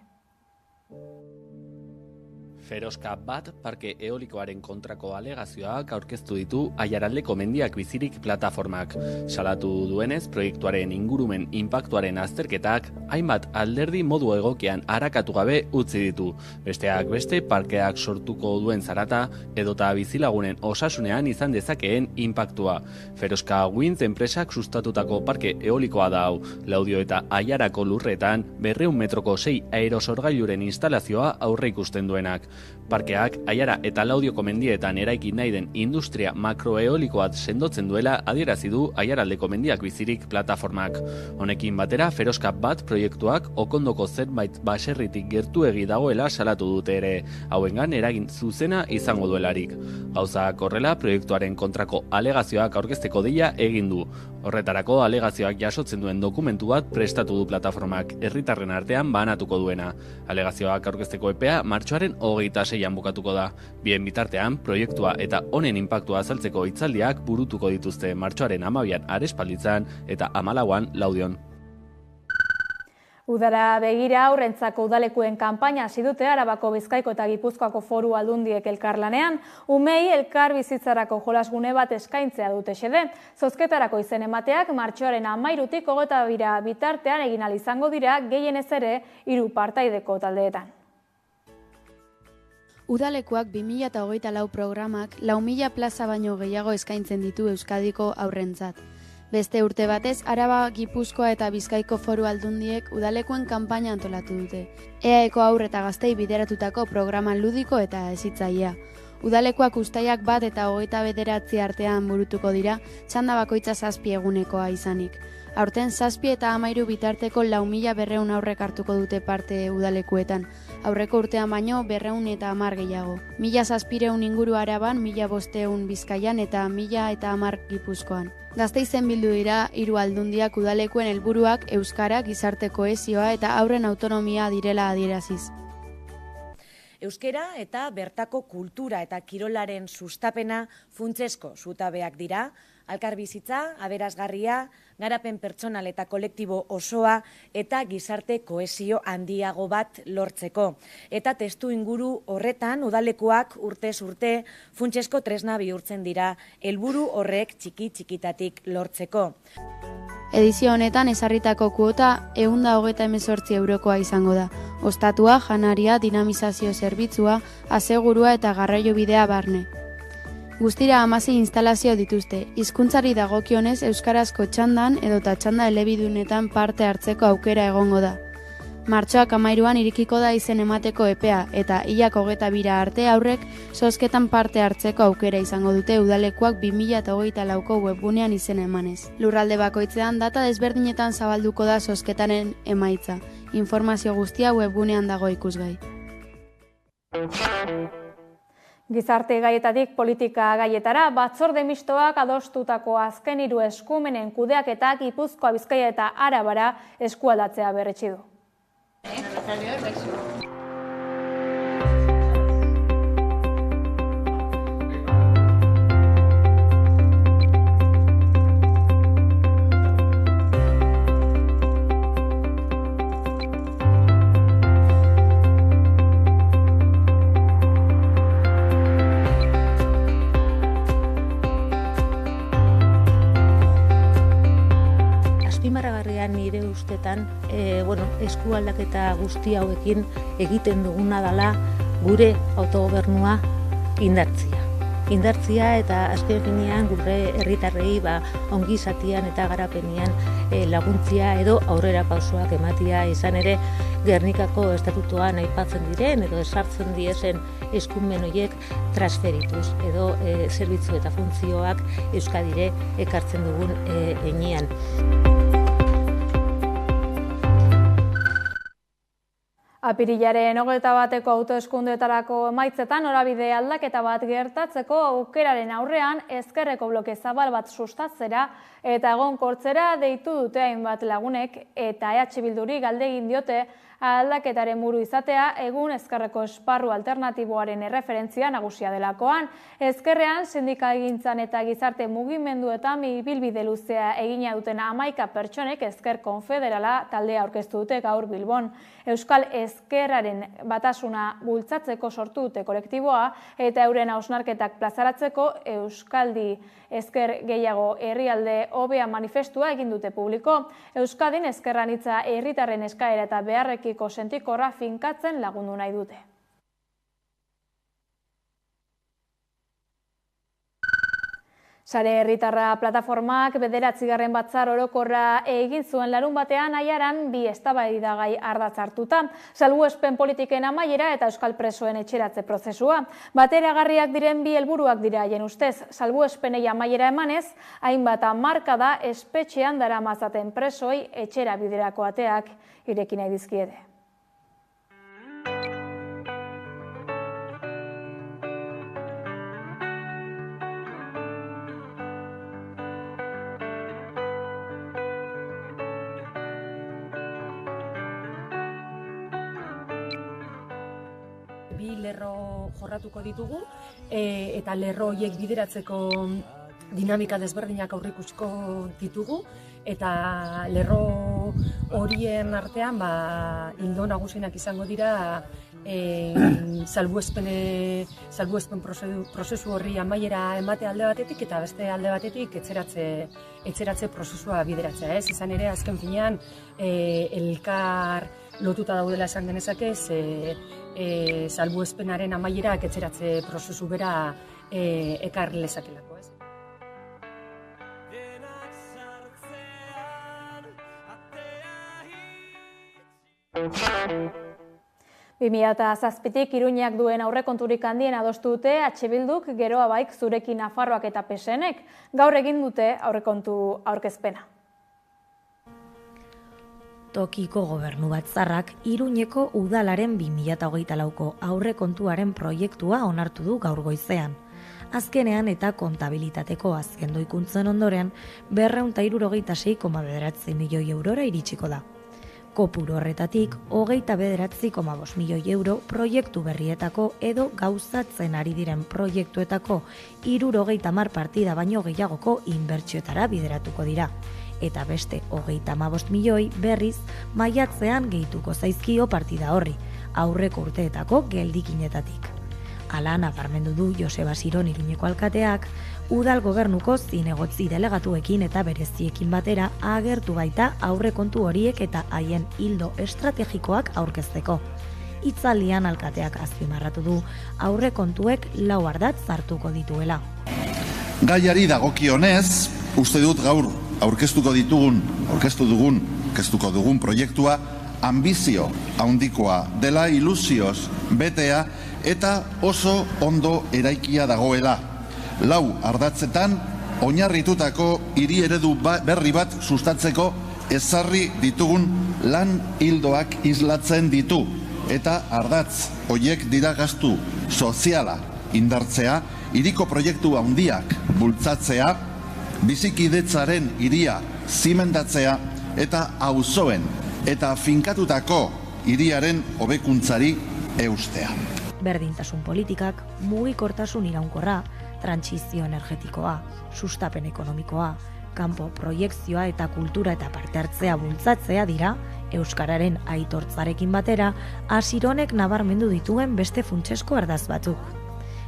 Feroska bat parke eolikoaren kontrako alegazioak aurkeztu ditu Aiaraldeko mendiak bizirik plataformak. Salatu duenez, proiektuaren ingurumen inpaktuaren azterketak hainbat alderdi modu egokian arakatu gabe utzi ditu. Besteak beste parkeak sortuko duen zarata edota bizilagunen osasunean izan dezakeen inpaktua. Feroska Winds enpresak sustatutako parke eolikoa da hau. Laudio eta Aiarako lurretan 200 metroko 6 aerosorgailuren instalazioa aurre ikusten duenak. Parkeak Aiara eta Laudioko mendietan eraiki nahi den industria makroeolikoat sendotzen duela adierazi du Aiaraldeko mendiak bizirik plataformak. Honekin batera Feroska bat proiektuak okondoko zerbait baserritik gertuegi dagoela salatu dute ere, hauengan eragin zuzena izango duelarik. Gauzak horrela proiektuaren kontrako alegazioak aurkezteko deia egin du. Horretarako alegazioak jasotzen duen dokumentu bat prestatu du plataformak herritarren artean banatuko duena. Alegazioak aurkezteko epea martxoaren 26an bukatuko da. Bien bitartean, proiektua eta honen inpaktua azaltzeko hitzaldiak burutuko dituzte martxoaren 12an Arespalditzan eta 14an Laudion. Udara begira aurrentzako udalekuen kanpaina hasi dute Arabako, Bizkaiko eta Gipuzkoako Foru Aldundiek elkarlanean, umei elkar bizitzarako jolasgune bat eskaintzea dute xede. Zozketarako izen emateak martxoaren 13tik 22 bitartean egin ahal izango dira, gehienez ere 3 partaideko taldeetan. Udalekuak 2024 programak 4.000 plaza baino gehiago eskaintzen ditu Euskadiko aurrentzat. Beste urte batez, Araba, Gipuzkoa eta Bizkaiko Foru Aldundiek udalekuen kanpaina antolatu dute. EAEko haur eta gaztei bideratutako programa ludiko eta hezitzailea. Udalekuak uztaiak 1 eta 29 artean burutuko dira, txanda bakoitza 7 egunekoa izanik. Aurten 7 eta 13 bitarteko 4.200 aurrek hartuko dute parte udalekuetan. Aurreko urtean baino 210 gehiago. 1.700 inguru Araban, 1.500 Bizkaian eta 1.010 Gipuzkoan. Gasteizen bildu dira 3 aldundiak udalekuen helburuak euskara, gizarte kohesioa eta haurren autonomia direla adieraziz. Euskera eta bertako kultura eta kirolaren sustapena funtsezko zutabeak dira, elkarbizitza, aberasgarria, garapen pertsonal eta kolektibo osoa eta gizarte kohesio handiago bat lortzeko. Eta testu inguru horretan udalekuak urtez urte funtsezko tresna bihurtzen dira helburu horrek txiki-txikitatik lortzeko. Edizio honetan ezarritako kuota 128 eurokoa izango da. Ostatua, janaria, dinamizazio zerbitzua, asegurua eta garraiobidea barne. Guztira 16 instalazio dituzte, hizkuntzari dagokionez euskarazko txandan edota txanda elebidunetan parte hartzeko aukera egongo da. Martxoak 13an irikiko da izen emateko epea eta hilak 22 arte aurrek zozketan parte hartzeko aukera izango dute udalekuak 2024ko webgunean izen emanez. Lurralde bakoitzean data desberdinetan zabalduko da zozketaren emaitza. Informazio guztia webgunean dago ikusgai. Gizarte gaietatik politika gaietara, batzorde mistoak adostutako azken 3 eskumenen kudeaketak Gipuzkoa, Bizkaia eta Arabara eskualdatzea berretsi du. Nire ustetan, eskualdaketa guzti hauekin egiten duguna dela gure autogobernua indartzea. indartzia eta azken finean gure herritarrei ongizatian eta garapenian laguntzia edo aurrera pausoak ematia, izan ere Gernikako estatutuan aipatzen diren edo esartzen diezen eskumen horiek transferituz edo zerbitzu eta funtzioak Euskadire ekartzen dugun heinean. Apirilaren 21eko hauteskundeetarako emaitzetan norabide aldaketa bat gertatzeko aukeraren aurrean ezkerreko bloke zabal bat sustatzera eta egonkortzera deitu dute hainbat lagunek eta EH Bilduri galde egin diote aldaketaren buru izatea egun ezkerreko esparru alternatiboaren erreferentzia nagusia delakoan. Ezkerrean sindikagintzan eta gizarte mugimenduetan ibilbide luzea egina duten 11 pertsonek Ezker Konfederala taldea aurkeztu dute gaur Bilbon. Euskal Ezkerraren batasuna bultzatzeko sortu dute kolektiboa eta euren hausnarketak plazaratzeko Euskaldi Ezker gehiago herrialde hobea manifestua egin dute publiko. Euskadin ezkerranitza herritarren eskaera eta beharrekiko sentikorra finkatzen lagundu nahi dute. Sare Herritarra plataformak 9. batzar orokorra egin zuen larun batean Aiaran 2 eztabaidagai ardatz hartuta. Salbuespen politiken amaiera eta euskal presoen etxeratze prozesua. Bateragarriak diren 2 helburuak dira haien ustez. Salbuespenei amaiera emanez, hainbat hamarkada espetxean daramazaten presoei etxera biderako ateak ireki nahi dizkiete. Lerro jorratuko ditugu eta lerro horiek bideratzeko dinamika desberdinak aurreikusiko ditugu eta lerro horien artean ildo nagusienak izango dira salbuespen prozesu horri amaiera emate alde batetik eta beste alde batetik etxeratze prozesua bideratzea. Izan ere azken finean elkar lotuta daudela esan genezake, salbuespenaren amaierak etxeratze prozesu bera ekar lezakelako. 2007tik Iruñak duen aurrekonturik handien adostu dute EH Bilduk, Geroa Baik, Zurekin, Nafarroak eta PSNek. Gaur egin dute aurrekontu aurkezpena. Tokiko gobernu batzarrak Iruñeko udalaren 2024ko aurrekontuaren proiektua onartu du gaur goizean. Azkenean eta kontabilitateko azken doikuntzen ondoren 276,9 milioi eurora iritsiko da. Kopuru horretatik 29,5 milioi euro proiektu berrietako edo gauzatzen ari diren proiektuetako 70 partida baino gehiagoko inbertsioetara bideratuko dira. Eta beste 35 milioi berriz maiatzean gehituko zaizkio partida horri, aurreko urteetako geldikinetatik. Hala nabarmendu du Joseba Siron Iruñeko alkateak, udal gobernuko zinegotzi delegatuekin eta bereziekin batera agertu baita aurrekontu horiek eta haien ildo estrategikoak aurkezteko. Hitzaldian alkateak azpimarratu du aurrekontuek 4 ardatz hartuko dituela. Gaiari dagokionez, uste dut gaur aurkeztuko dugun proiektua ambizio handikoa dela, ilusioz betea eta oso ondo eraikia dagoela. 4 ardatzetan oinarritutako hiri eredu berri bat sustatzeko ezarri ditugun lan ildoak islatzen ditu eta ardatz hoiek dira gastu soziala indartzea, hiriko proiektu handiak bultzatzea, bizikidetzaren hiria zimendatzea eta auzoen eta finkatutako hiriaren hobekuntzari eustea. Berdintasun politikak, mugikortasun iraunkorra, trantsizio energetikoa, sustapen ekonomikoa, kanpo proiekzioa eta kultura eta parte hartzea bultzatzea dira, euskararen aitortzarekin batera, Asironek nabarmendu dituen beste funtsesko ardaz batzuk.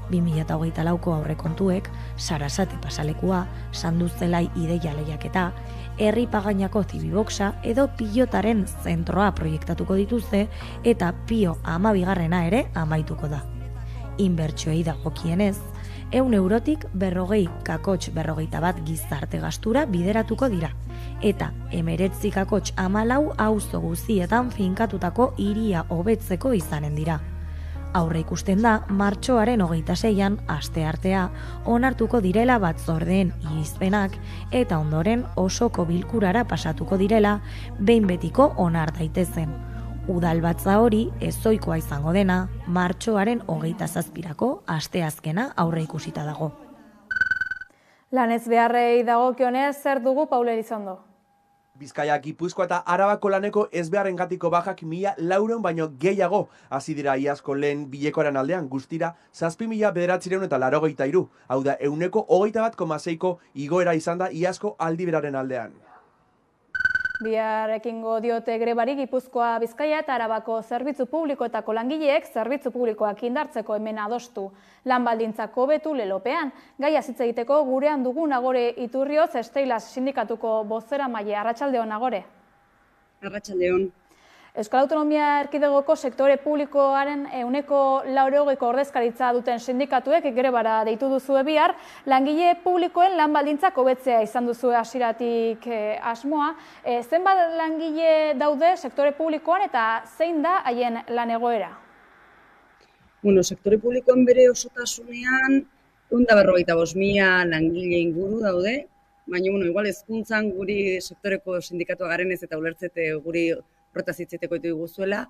2024ko aurrekontuek, Sarasate pasalekua, Sanduzelai ideia lehiaketa, Herri Pagainako Zibiboxa edo Pilotaren zentroa proiektatuko dituzte eta Pio 12 ere amaituko da. Inbertsioei dagokienez, €100 40,41 gizarte gastura bideratuko dira. Eta 19,14 auzo guztietan finkatutako hiria hobetzeko izanen dira. Aurre ikusten da, martxoaren 26an, asteartea, onartuko direla batzordeen irizpenak eta ondoren osoko bilkurara pasatuko direla, behin betiko onar daitezen. Udalbatza hori ezoikoa izango dena, martxoaren 27ako asteazkena aurre ikusita dago. Lanez beharrei dagokionez, zer dugu Paul Elizondo? Bizkaia, Gipuzkoa eta Arabako laneko ezbeharrengatiko bajak 1.400 baino gehiago hasi dira iazko lehen bilekoaren aldean, guztira 7.983, hau da 21,6ko igoera izan da iazko aldi beraren aldean. Bihar ekingo diote grebari Gipuzkoa, Bizkaia eta Arabako zerbitzu publikoetako langileek zerbitzu publikoak indartzeko hemen adostu. Lan baldintzak hobetu lelopean. Gaia hitz egiteko gurean dugu Nagore Iturrioz Steilas sindikatuko bozeramaile. Arratsaldeon, Nagore. Arratsaldeon. Euskal Autonomia Erkidegoko sektore publikoaren 80% ordezkaritza duten sindikatuek grebara deitu duzue bihar, langile publikoen lan baldintzak hobetzea izan duzue hasieratik asmoa. Zenbat langile daude sektore publikoan eta zein da haien lan egoera? Sektore publikoan bere osotasunean 145.000 langile inguru daude, baina igual hezkuntzan guri sektoreko sindikatua garenez eta ulertzete guri horretaz hitzeteko diguzuela,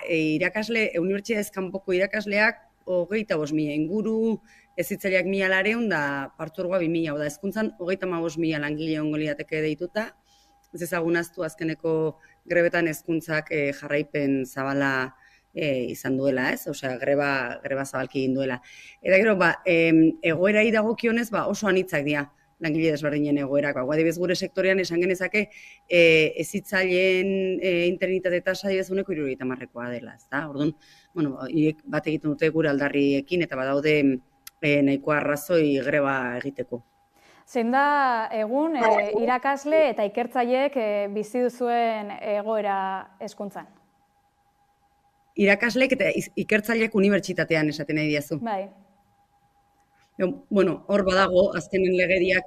irakasle, unibertsitatez kanpoko irakasleak 25.000 inguru, hezitzaileak 1.200 da partzuergoa 2.000, da hezkuntzan 35.000 langile ongo lirateke deituta. Ez ezagunaztu azkeneko grebetan hezkuntzak jarraipen zabala izan duela, ez? Osea, greba zabalki egin duela. Eta gero, egoerai dagokionez oso anitzak dira langile desberdinen egoerak. Adibidez gure sektorean esan genezake hezitzaileen interinitate tasa adibidez 70%koa dela, ezta? Orduan, bat egiten dute gure aldarriekin eta badaude nahikoa arrazoi greba egiteko. Zein da egun irakasle eta ikertzaileek bizi duzuen egoera hezkuntzan? Irakasleek eta ikertzaileek unibertsitatean esaten nahi diazu. Bai. Hor badago, azkenen legediak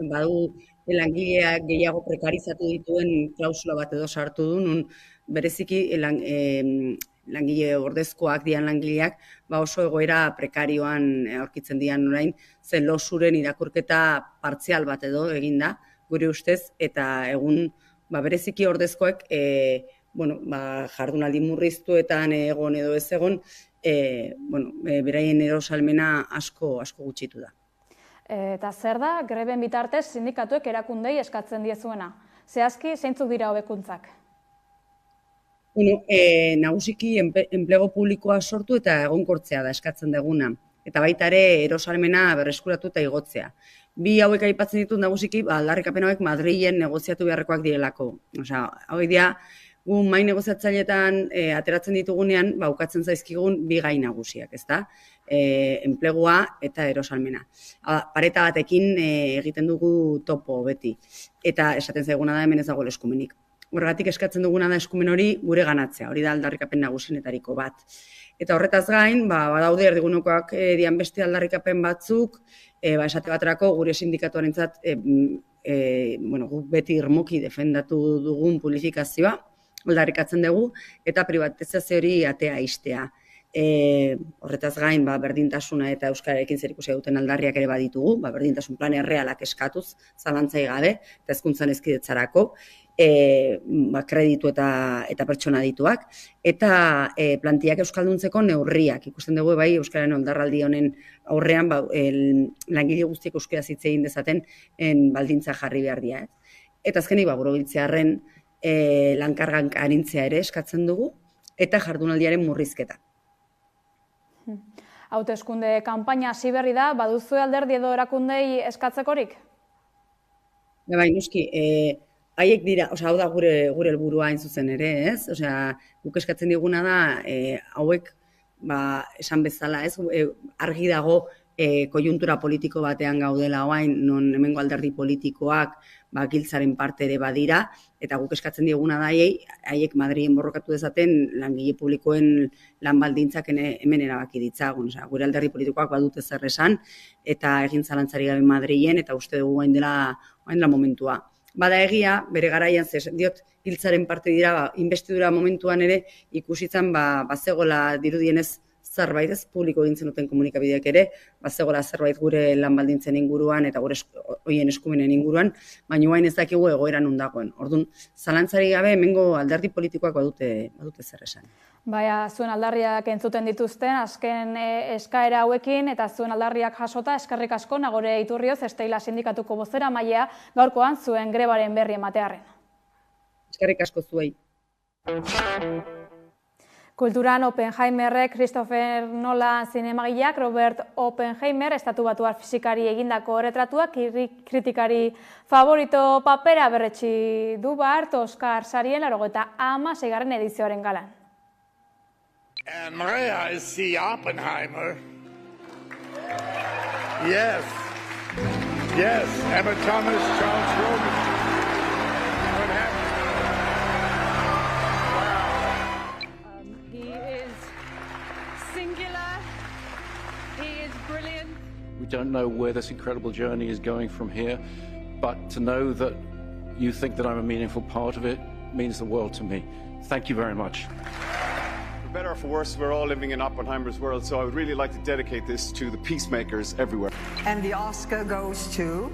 badu langileak gehiago prekarizatu dituen klausula bat edo sartu du, nun bereziki langile ordezkoak dian langileak oso egoera prekarioan aurkitzen dian orain, zen losuren irakurketa partzial bat edo eginda, gure ustez, eta egun bereziki ordezkoek jardunaldi murriztuetan egon edo ez egon, beraien erosalmena asko gutxitu da. Eta zer da, greben bitartez sindikatuek erakundei eskatzen diezuena? Zehazki, zeintzuk dira hobekuntzak? Nagusiki enplego publikoa sortu eta egonkortzea da eskatzen duguna. Eta baita ere erosalmena berreskuratu eta igotzea. Bi hauek aipatzen ditut nagusiki, aldarrikapen hauek Madrilen negoziatu beharrekoak direlako. Osea, hauek dira, gu mai negoziatzailetan ateratzen ditugunean, ukatzen zaizkigun bi gai nagusiak, ezta? Enplegua eta erosalmena. Pareta batekin egiten dugu topo beti. Eta esaten zaiguna da hemen ez dagoela eskumenik. Horregatik eskatzen duguna da eskumen hori gure ganatzea, hori da aldarrikapen nagusienetariko bat. Eta horretaz gain, badaude erdigunekoak dian beste aldarrikapen batzuk, esate baterako gure sindikatuarentzat guk beti irmoki defendatu dugun publifikazioa, aldarrikatzen dugu, eta privatizazio hori atea ixtea. Horretaz gain, berdintasuna eta euskararekin zerikusia duten aldarriak ere baditugu, berdintasun plan errealak eskatuz, zalantzai gabe, eta hezkuntzan hezkidetzarako, kreditu eta pertsona dituak, eta plantiak euskalduntzeko neurriak. Ikusten dugu bai euskararen oldarraldi honen aurrean langile guztiek euskaraz hitz egin dezaten baldintza jarri behar dira. Eta azkenik borobiltzearren lankargan arintzea ere eskatzen dugu, eta jardunaldiaren murrizketa. Hauteskunde kanpaina hasi berri da, baduzue alderdi edo erakundei eskatzekorik? Bai, noski, haiek dira, hau da gure helburua hain zuzen ere, ez? Guk eskatzen diguna da, hauek, esan bezala, argi dago koiuntura politiko batean gaudela orain, non hemengo alderdi politikoak giltzaren parte ere badira, eta guk eskatzen dieguna da haiek Madrilen borrokatu dezaten langile publikoen lan baldintzak hemen erabaki ditzagun. Gure alderdi politikoak badute zer esan, eta egin zalantzari gabe Madrilen, eta uste dugu hain dela momentua. Bada egia, bere garaian, diot, giltzaren parte dira, investidura momentuan ere ikusitzen bazegola dirudienez zerbait, ez publiko egintzen duten komunikabideak ere, bazegola zerbait gure lan baldintzen inguruan eta gure hoien eskumenen inguruan, baina hain ez dakigu egoera nun dagoen. Orduan, zalantzari gabe hemengo alderdi politikoak badute zer esan. Baina, zuen aldarriak entzuten dituzten, azken eskaera hauekin, eta zuen aldarriak jasota, eskerrik asko Nagore Iturrioz, Esteila sindikatuko bozera mailea, gaurkoan zuen grebaren berri ematearren. Eskerrik asko zuei. Kulturan Oppenheimerrek Christopher Nolan zinemagileak Robert Oppenheimer estatu batuar fisikari egindako retratuak kritikari favorito papera berretsi du bart Oscar sarien 86. edizioaren galan. And may I see Oppenheimer? Yes. Yes, Emma Thomas, Charles Roman. We don't know where this incredible journey is going from here, but to know that you think that I'm a meaningful part of it means the world to me. Thank you very much. For better or for worse, we're all living in Oppenheimer's world, so I would really like to dedicate this to the peacemakers everywhere. And the Oscar goes to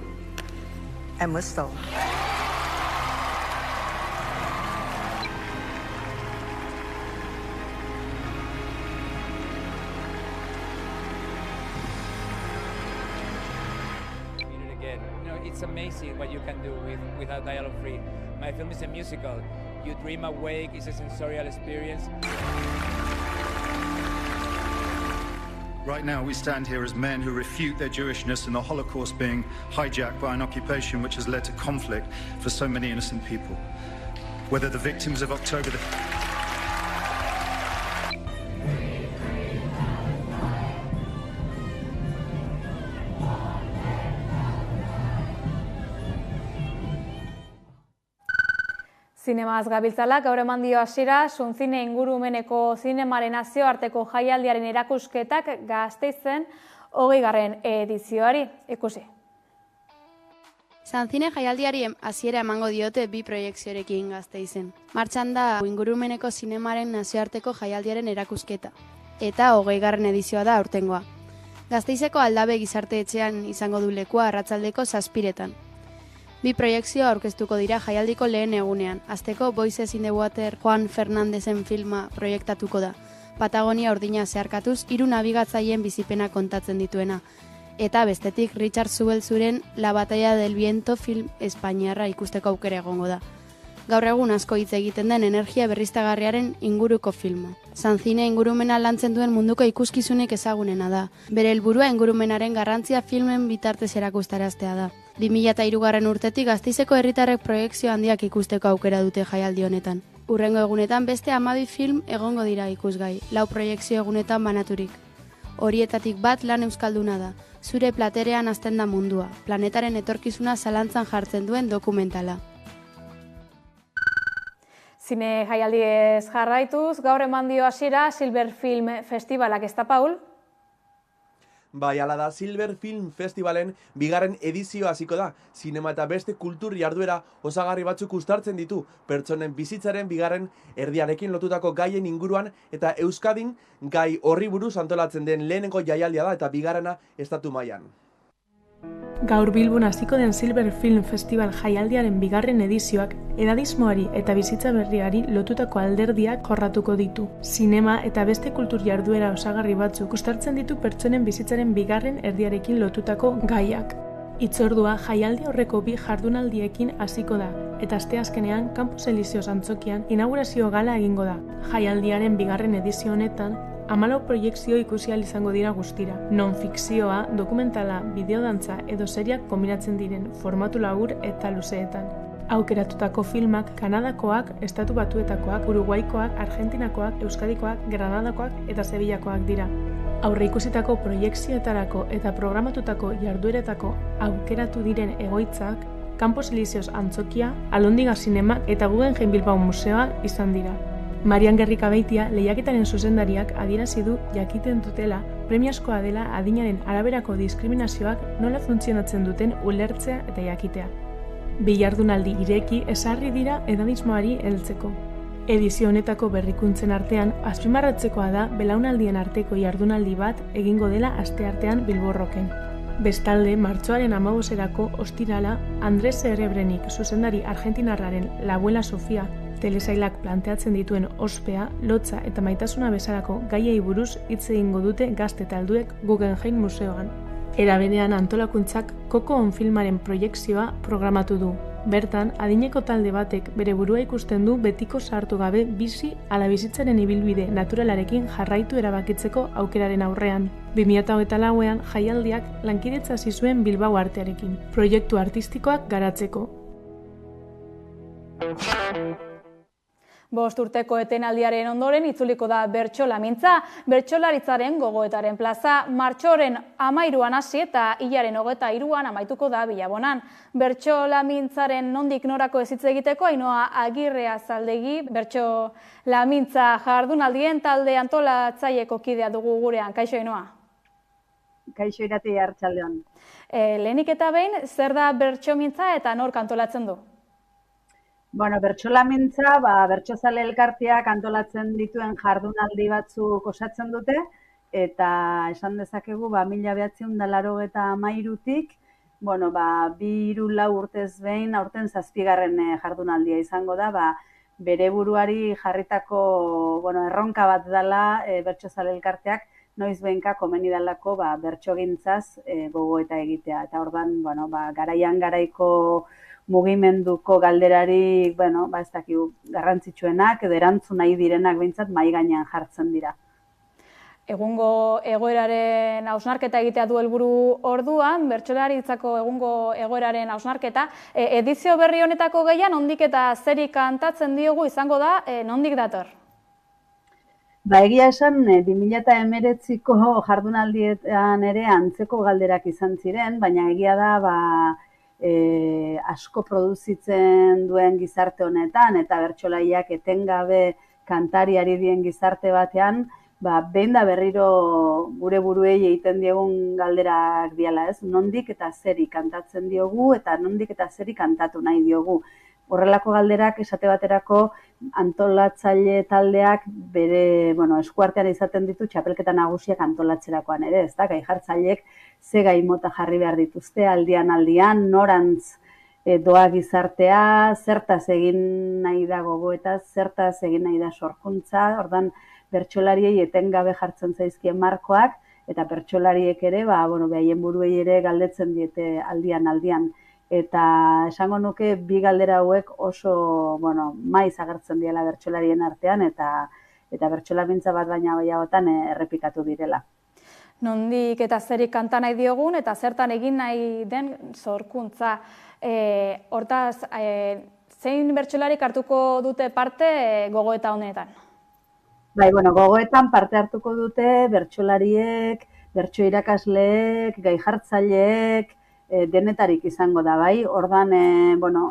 Emma Stone. It's amazing what you can do without dialogue free. My film is a musical. You dream awake, it's a sensorial experience. Right now we stand here as men who refute their Jewishness and the Holocaust being hijacked by an occupation which has led to conflict for so many innocent people. Whether the victims of October the... Zinemaz gabiltzalak, gaur eman dio hasiera, Suntzine ingurumeneko zinemaren nazioarteko jaialdiaren erakusketak Gasteizen 20. edizioari. Ikusi. Suntzine jaialdiari hasiera emango diote bi proiekziorekin Gasteizen. Martxan da ingurumeneko zinemaren nazioarteko jaialdiaren erakusketa. Eta 20. edizioa da aurtengoa. Gasteizeko Aldabe gizarte etxean izango du lekua arratsaldeko 7:00. Bi proiekzio aurkeztuko dira jaialdiko lehen egunean. Azteko Voices in the Water Juan Fernandezen filma proiektatuko da. Patagonia urdina zeharkatuz 3 nabigatzaileen bizipena kontatzen dituena. Eta bestetik Richard Subelzuren La Batalla del Viento film espainiarra ikusteko aukera egongo da. Gaur egun asko hitz egiten den energia berriztagarriaren inguruko filma. Suntzine ingurumena lantzen duen munduko ikuskizunik ezagunena da. Bere helburua ingurumenaren garrantzia filmen bitartez erakustaraztea da. 2003 urtetik Gasteizeko herritarrek proiekzio handiak ikusteko aukera dute jaialdi honetan. Hurrengo egunetan beste 12 film egongo dira ikusgai, 4 proiekzio egunetan banaturik. Horietatik bat lan euskalduna da, Zure platerean hasten da mundua, planetaren etorkizuna zalantzan jartzen duen dokumentala. Zine jaialdiez jarraituz, gaur eman dio hasiera Silver Film Festivalak, ezta Paul? Bai, hala da, Silver Film Festivalen 2. edizioa hasiko da. Zinema eta beste kultur jarduera osagarri batzuk uztartzen ditu, pertsonen bizitzaren 2. erdiarekin lotutako gaien inguruan, eta Euskadin gai horri buruz antolatzen den lehenengo jaialdia da, eta 2. estatu mailan. Gaur Bilbon hasiko den Silver Film Festival jaialdiaren 2. edizioak edadismoari eta bizitza berriari lotutako alderdiak jorratuko ditu. Zinema eta beste kultur jarduera osagarri batzuk uztartzen ditu pertsonen bizitzaren 2. erdiarekin lotutako gaiak. Hitzordua jaialdi horreko 2 jardunaldiekin hasiko da, eta asteazkenean Campus Elíseos antzokian inaugurazio gala egingo da. Jaialdiaren 2. edizio honetan 14 proiekzio ikusi ahal izango dira guztira. Non-fikzioa, dokumentala, bideodantza edo seriak kombinatzen diren formatu labur eta luzeetan. Aukeratutako filmak Kanadakoak, Estatu Batuetakoak, Uruguaikoak, Argentinakoak, Euskadikoak, Granadakoak eta Sevillakoak dira. Aurreikusitako proiekzioetarako eta programatutako jardueretako aukeratu diren egoitzak Campos Elíseos Antzokia, Alhóndiga Zinema eta Guggenheim Bilbao Museoa izan dira. Marian Gerrikabeitia lehiaketaren zuzendariak adierazi du jakiten dutela premiazkoa dela adinaren araberako diskriminazioak nola funtzionatzen duten ulertzea eta jakitea. Bi jardunaldi ireki ezarri dira edadismoari heltzeko. Edizio honetako berrikuntzen artean, azpimarratzekoa da belaunaldien arteko jardunaldi bat egingo dela asteartean Bilborroken. Bestalde, martxoaren 15erako ostirala, Andres Erebrenik zuzendari argentinarraren La Abuela Sofia telesailak planteatzen dituen ospea, lotza eta maitasuna bezalako gaiei buruz hitz egingo dute gazte talduek Guggenheim Museoan. Era berean antolakuntzak Koko On filmaren proiekzioa programatu du. Bertan, adineko talde batek bere burua ikusten du betiko sartu gabe bizi ala bizitzaren ibilbide naturalarekin jarraitu erabakitzeko aukeraren aurrean. 2024ean jaialdiak lankidetza hasi zuen Bilbao artearekin, proiektu artistikoak garatzeko. 5 urteko etenaldiaren ondoren itzuliko da bertsolamintza, bertsolaritzaren gogoetaren plaza, martxoren 13an hasi eta hilaren 23an amaituko da Bilabonan. Bertsolamintzaren nondik norako ez hitz egiteko Ainhoa Agirrea Zaldegi, bertsolamintza jardunaldien talde antolatzaileko kidea dugu gurean. Kaixo Ainhoa. Kaixo Irati, arratsaldeon. Lehenik eta behin, zer da bertsomintza eta nork antolatzen du? Bueno, bertsolamintza, bertsozale elkarteak antolatzen dituen jardunaldi batzuk osatzen dute, eta esan dezakegu 1983tik, 2-3 urtez behin, aurten 7. jardunaldia izango da, bere buruari jarritako erronka bat dela bertsozale elkarteak, noiz behinka komeni dalako bertsogintzaz gogoeta egitea. Eta ordan, garaian garaiko mugimenduko galderarik, ez dakigu, garrantzitsuenak edo erantzun nahi direnak behintzat mahai gainean jartzen dira. Egungo egoeraren hausnarketa egitea du helburu orduan, bertsolaritzako egungo egoeraren hausnarketa. Edizio berri honetako gehien, nondik eta zeri kantatzen diogu izango da, nondik dator? Egia esan, 2019ko jardunaldietan ere antzeko galderak izan ziren, baina egia da, asko produzitzen duen gizarte honetan eta bertsolaiak etengabe kantariari dien gizarte batean, behin da berriro gure buruei egiten diegun galderak diala, ez? Nondik eta zeri kantatzen diogu eta nondik eta zeri kantatu nahi diogu. Horrelako galderak esate baterako antolatzaile taldeak bere eskuartean izaten ditu txapelketa nagusiak antolatzerakoan ere, ez da? Gai jartzaileek ze gai mota jarri behar dituzte aldian, norantz doa gizartea, zertaz egin nahi da gogoeta, zertaz egin nahi da sorkuntza, ordan bertsolariei etengabe jartzen zaizkien markoak, eta bertsolariek ere, behaien buruei ere galdetzen diete aldian. Eta esango nuke bi galdera hauek oso maiz agertzen diela bertsolarien artean eta bertsolamintza bat baina gehiagotan errepikatu direla. Nondik eta zeri kanta nahi diogun eta zertan egin nahi den sorkuntza. Hortaz, zein bertsolarik hartuko dute parte gogoeta honetan? Gogoetan parte hartuko dute bertsolariek, bertso irakasleek, gai jartzaileek, denetarik izango da, bai. Ordan,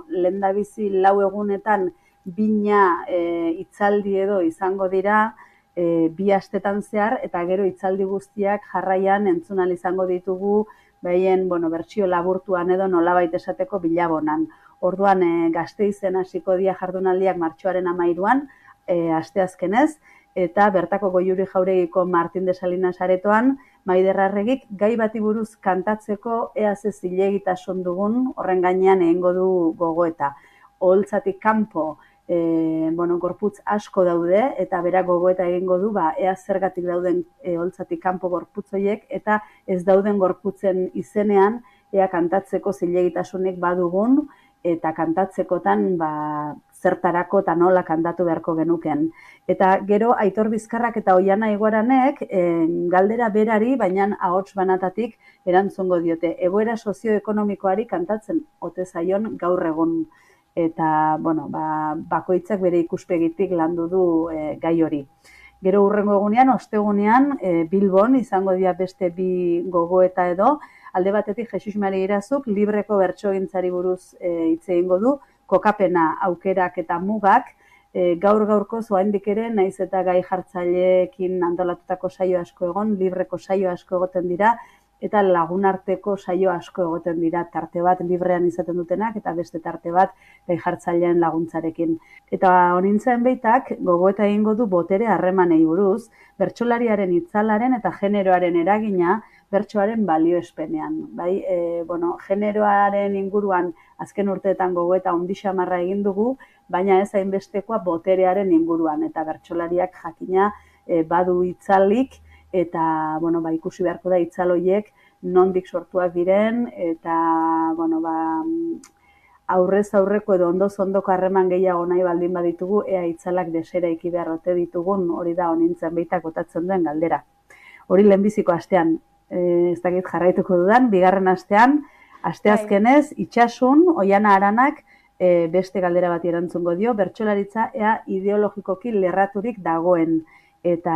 lehendabizi 4 egunetan bina hitzaldi edo izango dira 2 astetan zehar, eta gero hitzaldi guztiak jarraian entzun ahal izango ditugu behien bertsio laburtuan edo nolabait esateko Bilabonan. Orduan, Gasteizen hasiko dira jardunaldiak martxoaren 13an, asteazkenez, eta bertako Goiuri Jauregiko Martin de Salinas aretoan, Maider Arregik gai bati buruz kantatzeko ea ze zilegitasun dugun horren gainean egingo du gogoeta. Oholtzatik kanpo, gorputz asko daude eta berak gogoeta egingo du ea zergatik dauden oholtzatik kanpo gorputz horiek eta ez dauden gorputzen izenean ea kantatzeko zilegitasunik badugun eta kantatzekotan zertarako eta nola kantatu beharko genuken. Eta gero Aitor Bizkarrak eta Oiana Iguaranek galdera berari, baina ahots banatatik erantzungo diote. Egoera sozioekonomikoari kantatzen ote zaion gaur egun. Eta, bakoitzak bere ikuspegitik landu du gai hori. Gero hurrengo egunean, ostegunean, Bilbon izango dira beste 2 gogoeta edo, alde batetik Jesus Mari Irazuk libreko bertsogintzari buruz hitz egingo du, kokapena, aukerak eta mugak, gaur-gaurko oraindik ere, naiz eta gai jartzaileekin antolatutako saio asko egon, libreko saio asko egoten dira, eta lagunarteko saio asko egoten dira, tarte bat librean izaten dutenak, eta beste tarte bat gai jartzaileen laguntzarekin. Eta honintzen beitak, gogoeta egingo du botere harremanei buruz, bertsolariaren itzalaren eta generoaren eragina bertsoaren balioespenean. Bai, generoaren inguruan azken urteetan gogoeta ondi xamarra egin dugu, baina ez hainbestekoa boterearen inguruan, eta bertsolariak jakina badu itzalik, eta ikusi beharko da itzaloiek nondik sortuak diren, eta aurrez aurreko edo ondoz ondoko harreman gehiago nahi baldin baditugu, ea itzalak deseraiki beharrote ditugun, hori da honintzen beitak botatzen duen galdera. Hori lehenbiziko astean, ez dakit jarraituko dudan, bigarren astean, asteazkenez, Itxasun, Oiana Aranak, beste galdera bati erantzungo dio, bertsolaritza ea ideologikoki lerraturik dagoen. Eta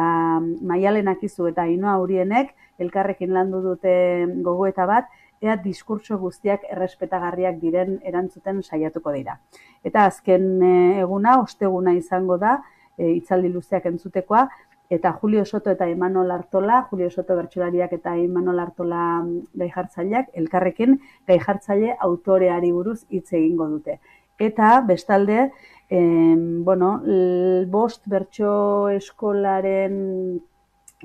Maialen Akizu eta Ainhoa Urienek elkarrekin landu dute gogoeta bat, ea diskurtso guztiak errespetagarriak diren erantzuten saiatuko dira. Eta azken eguna, osteguna izango da, hitzaldi luzeak entzutekoa, eta Julio Soto eta Imanol Artola, Julio Soto bertsolariak eta Imanol Artola gaijartzaileak, elkarrekin gaijartzaile autoreari buruz hitz egingo dute. Eta bestalde, 5 bertso eskolaren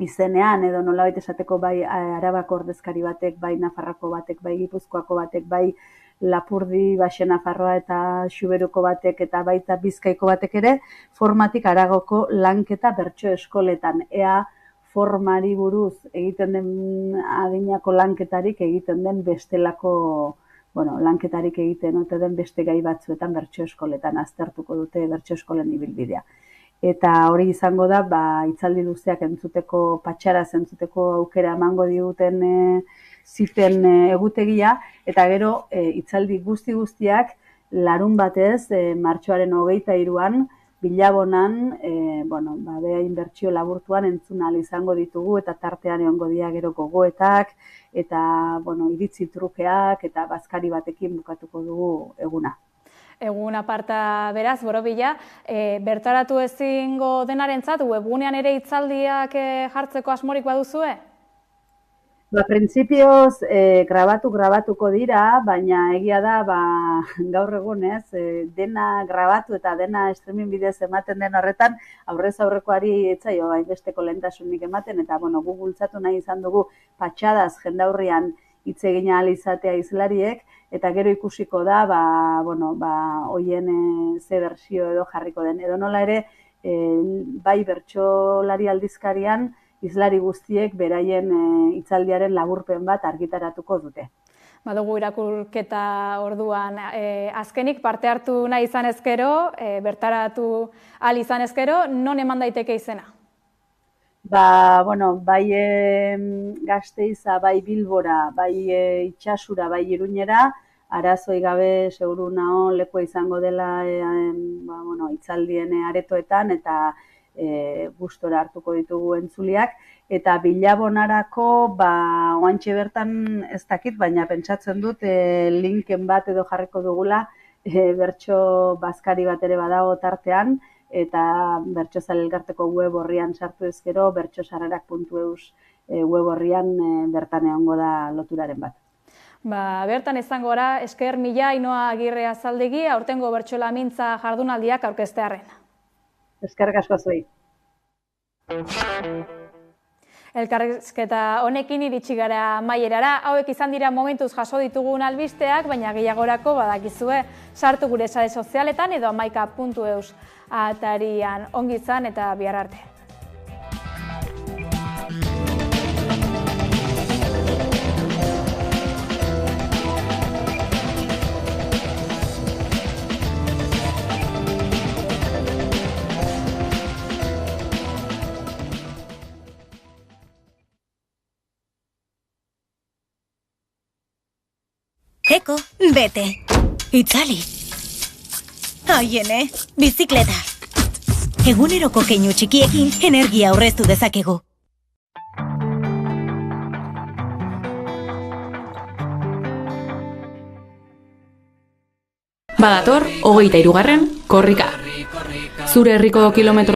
izenean, edo nolabait esateko bai Arabako ordezkari batek, bai Nafarroko batek, bai Gipuzkoako batek, bai Lapurdi, Baxe Nafarroa eta Xuberuko batek eta baita Bizkaiko batek ere, formatik haragoko lanketa bertso eskoletan. Ea formari buruz egiten den adinako lanketarik egiten den bestelako lanketarik egiten ote den beste gai batzuetan bertso eskoletan aztertuko dute bertso eskolen ibilbidea. Eta hori izango da, hitzaldi luzeak entzuteko, patxaraz entzuteko aukera emango diguten ziten egutegia, eta gero hitzaldi guztiak larun batez, martxoaren 23an, Bilabonan, behain bertsio laburtuan entzun ahal izango ditugu, eta tartean egongo dira gero gogoetak, eta iritzi trukeak, eta bazkari batekin bukatuko dugu eguna. Egun aparta beraz, Borobila, bertaratu ezingo denarentzat, webgunean ere hitzaldiak jartzeko asmorik baduzue? Printzipioz, grabatuko dira, baina egia da, gaur egunez, dena grabatu eta dena streaming bidez ematen den horretan, aurrez aurrekoari etzaio hainbesteko lehentasunik ematen, eta gu bultzatu nahi izan dugu patxadaz jendaurrian hitz egin ahal izatea hizlariek, eta gero ikusiko da, hoien ze bersio edo jarriko den. Edo nola ere, bai bertsolari aldizkarian, hizlari guztiek beraien hitzaldiaren laburpen bat argitaratuko dute. Badugu irakurketa orduan azkenik parte hartu nahi izan ezkero, bertaratu ahal izan ezkero, non eman daiteke izena? Bai Gasteiza, bai Bilbora, bai Itsasura, bai Iruñera, arazoi gabe seguru nao lekua izango dela hitzaldien aretoetan, eta gustora hartuko ditugu entzuliak, eta Bilabonarako oantxe bertan ez dakit, baina pentsatzen dut linken bat edo jarriko dugula bertso bazkari bat ere badago tartean, eta Bertsozale Elkarteko web horrian sartu ezkero, bertsosarrerak.eus web horrian bertan egongo da loturaren bat. Bertan izango gara, esker mila Ainhoa Agirre Azaldegi, aurtengo bertsolamintza jardunaldiak aurkeztearren. Eskerrik asko zuei. Elkarrizketa honekin iritsi gara amaierara, hauek izan dira momentuz jaso ditugun albisteak, baina gehiagorako badakizue sartu gure sare sozialetan edo hamaika.eus atarian. Ongi izan eta bihar arte. Eko, bete. Itzali. Aiene, bizikleta. Eguneroko keinu txikiekin energia aurreztu dezakegu. Badator, 23. korrika. Zure herriko kilometro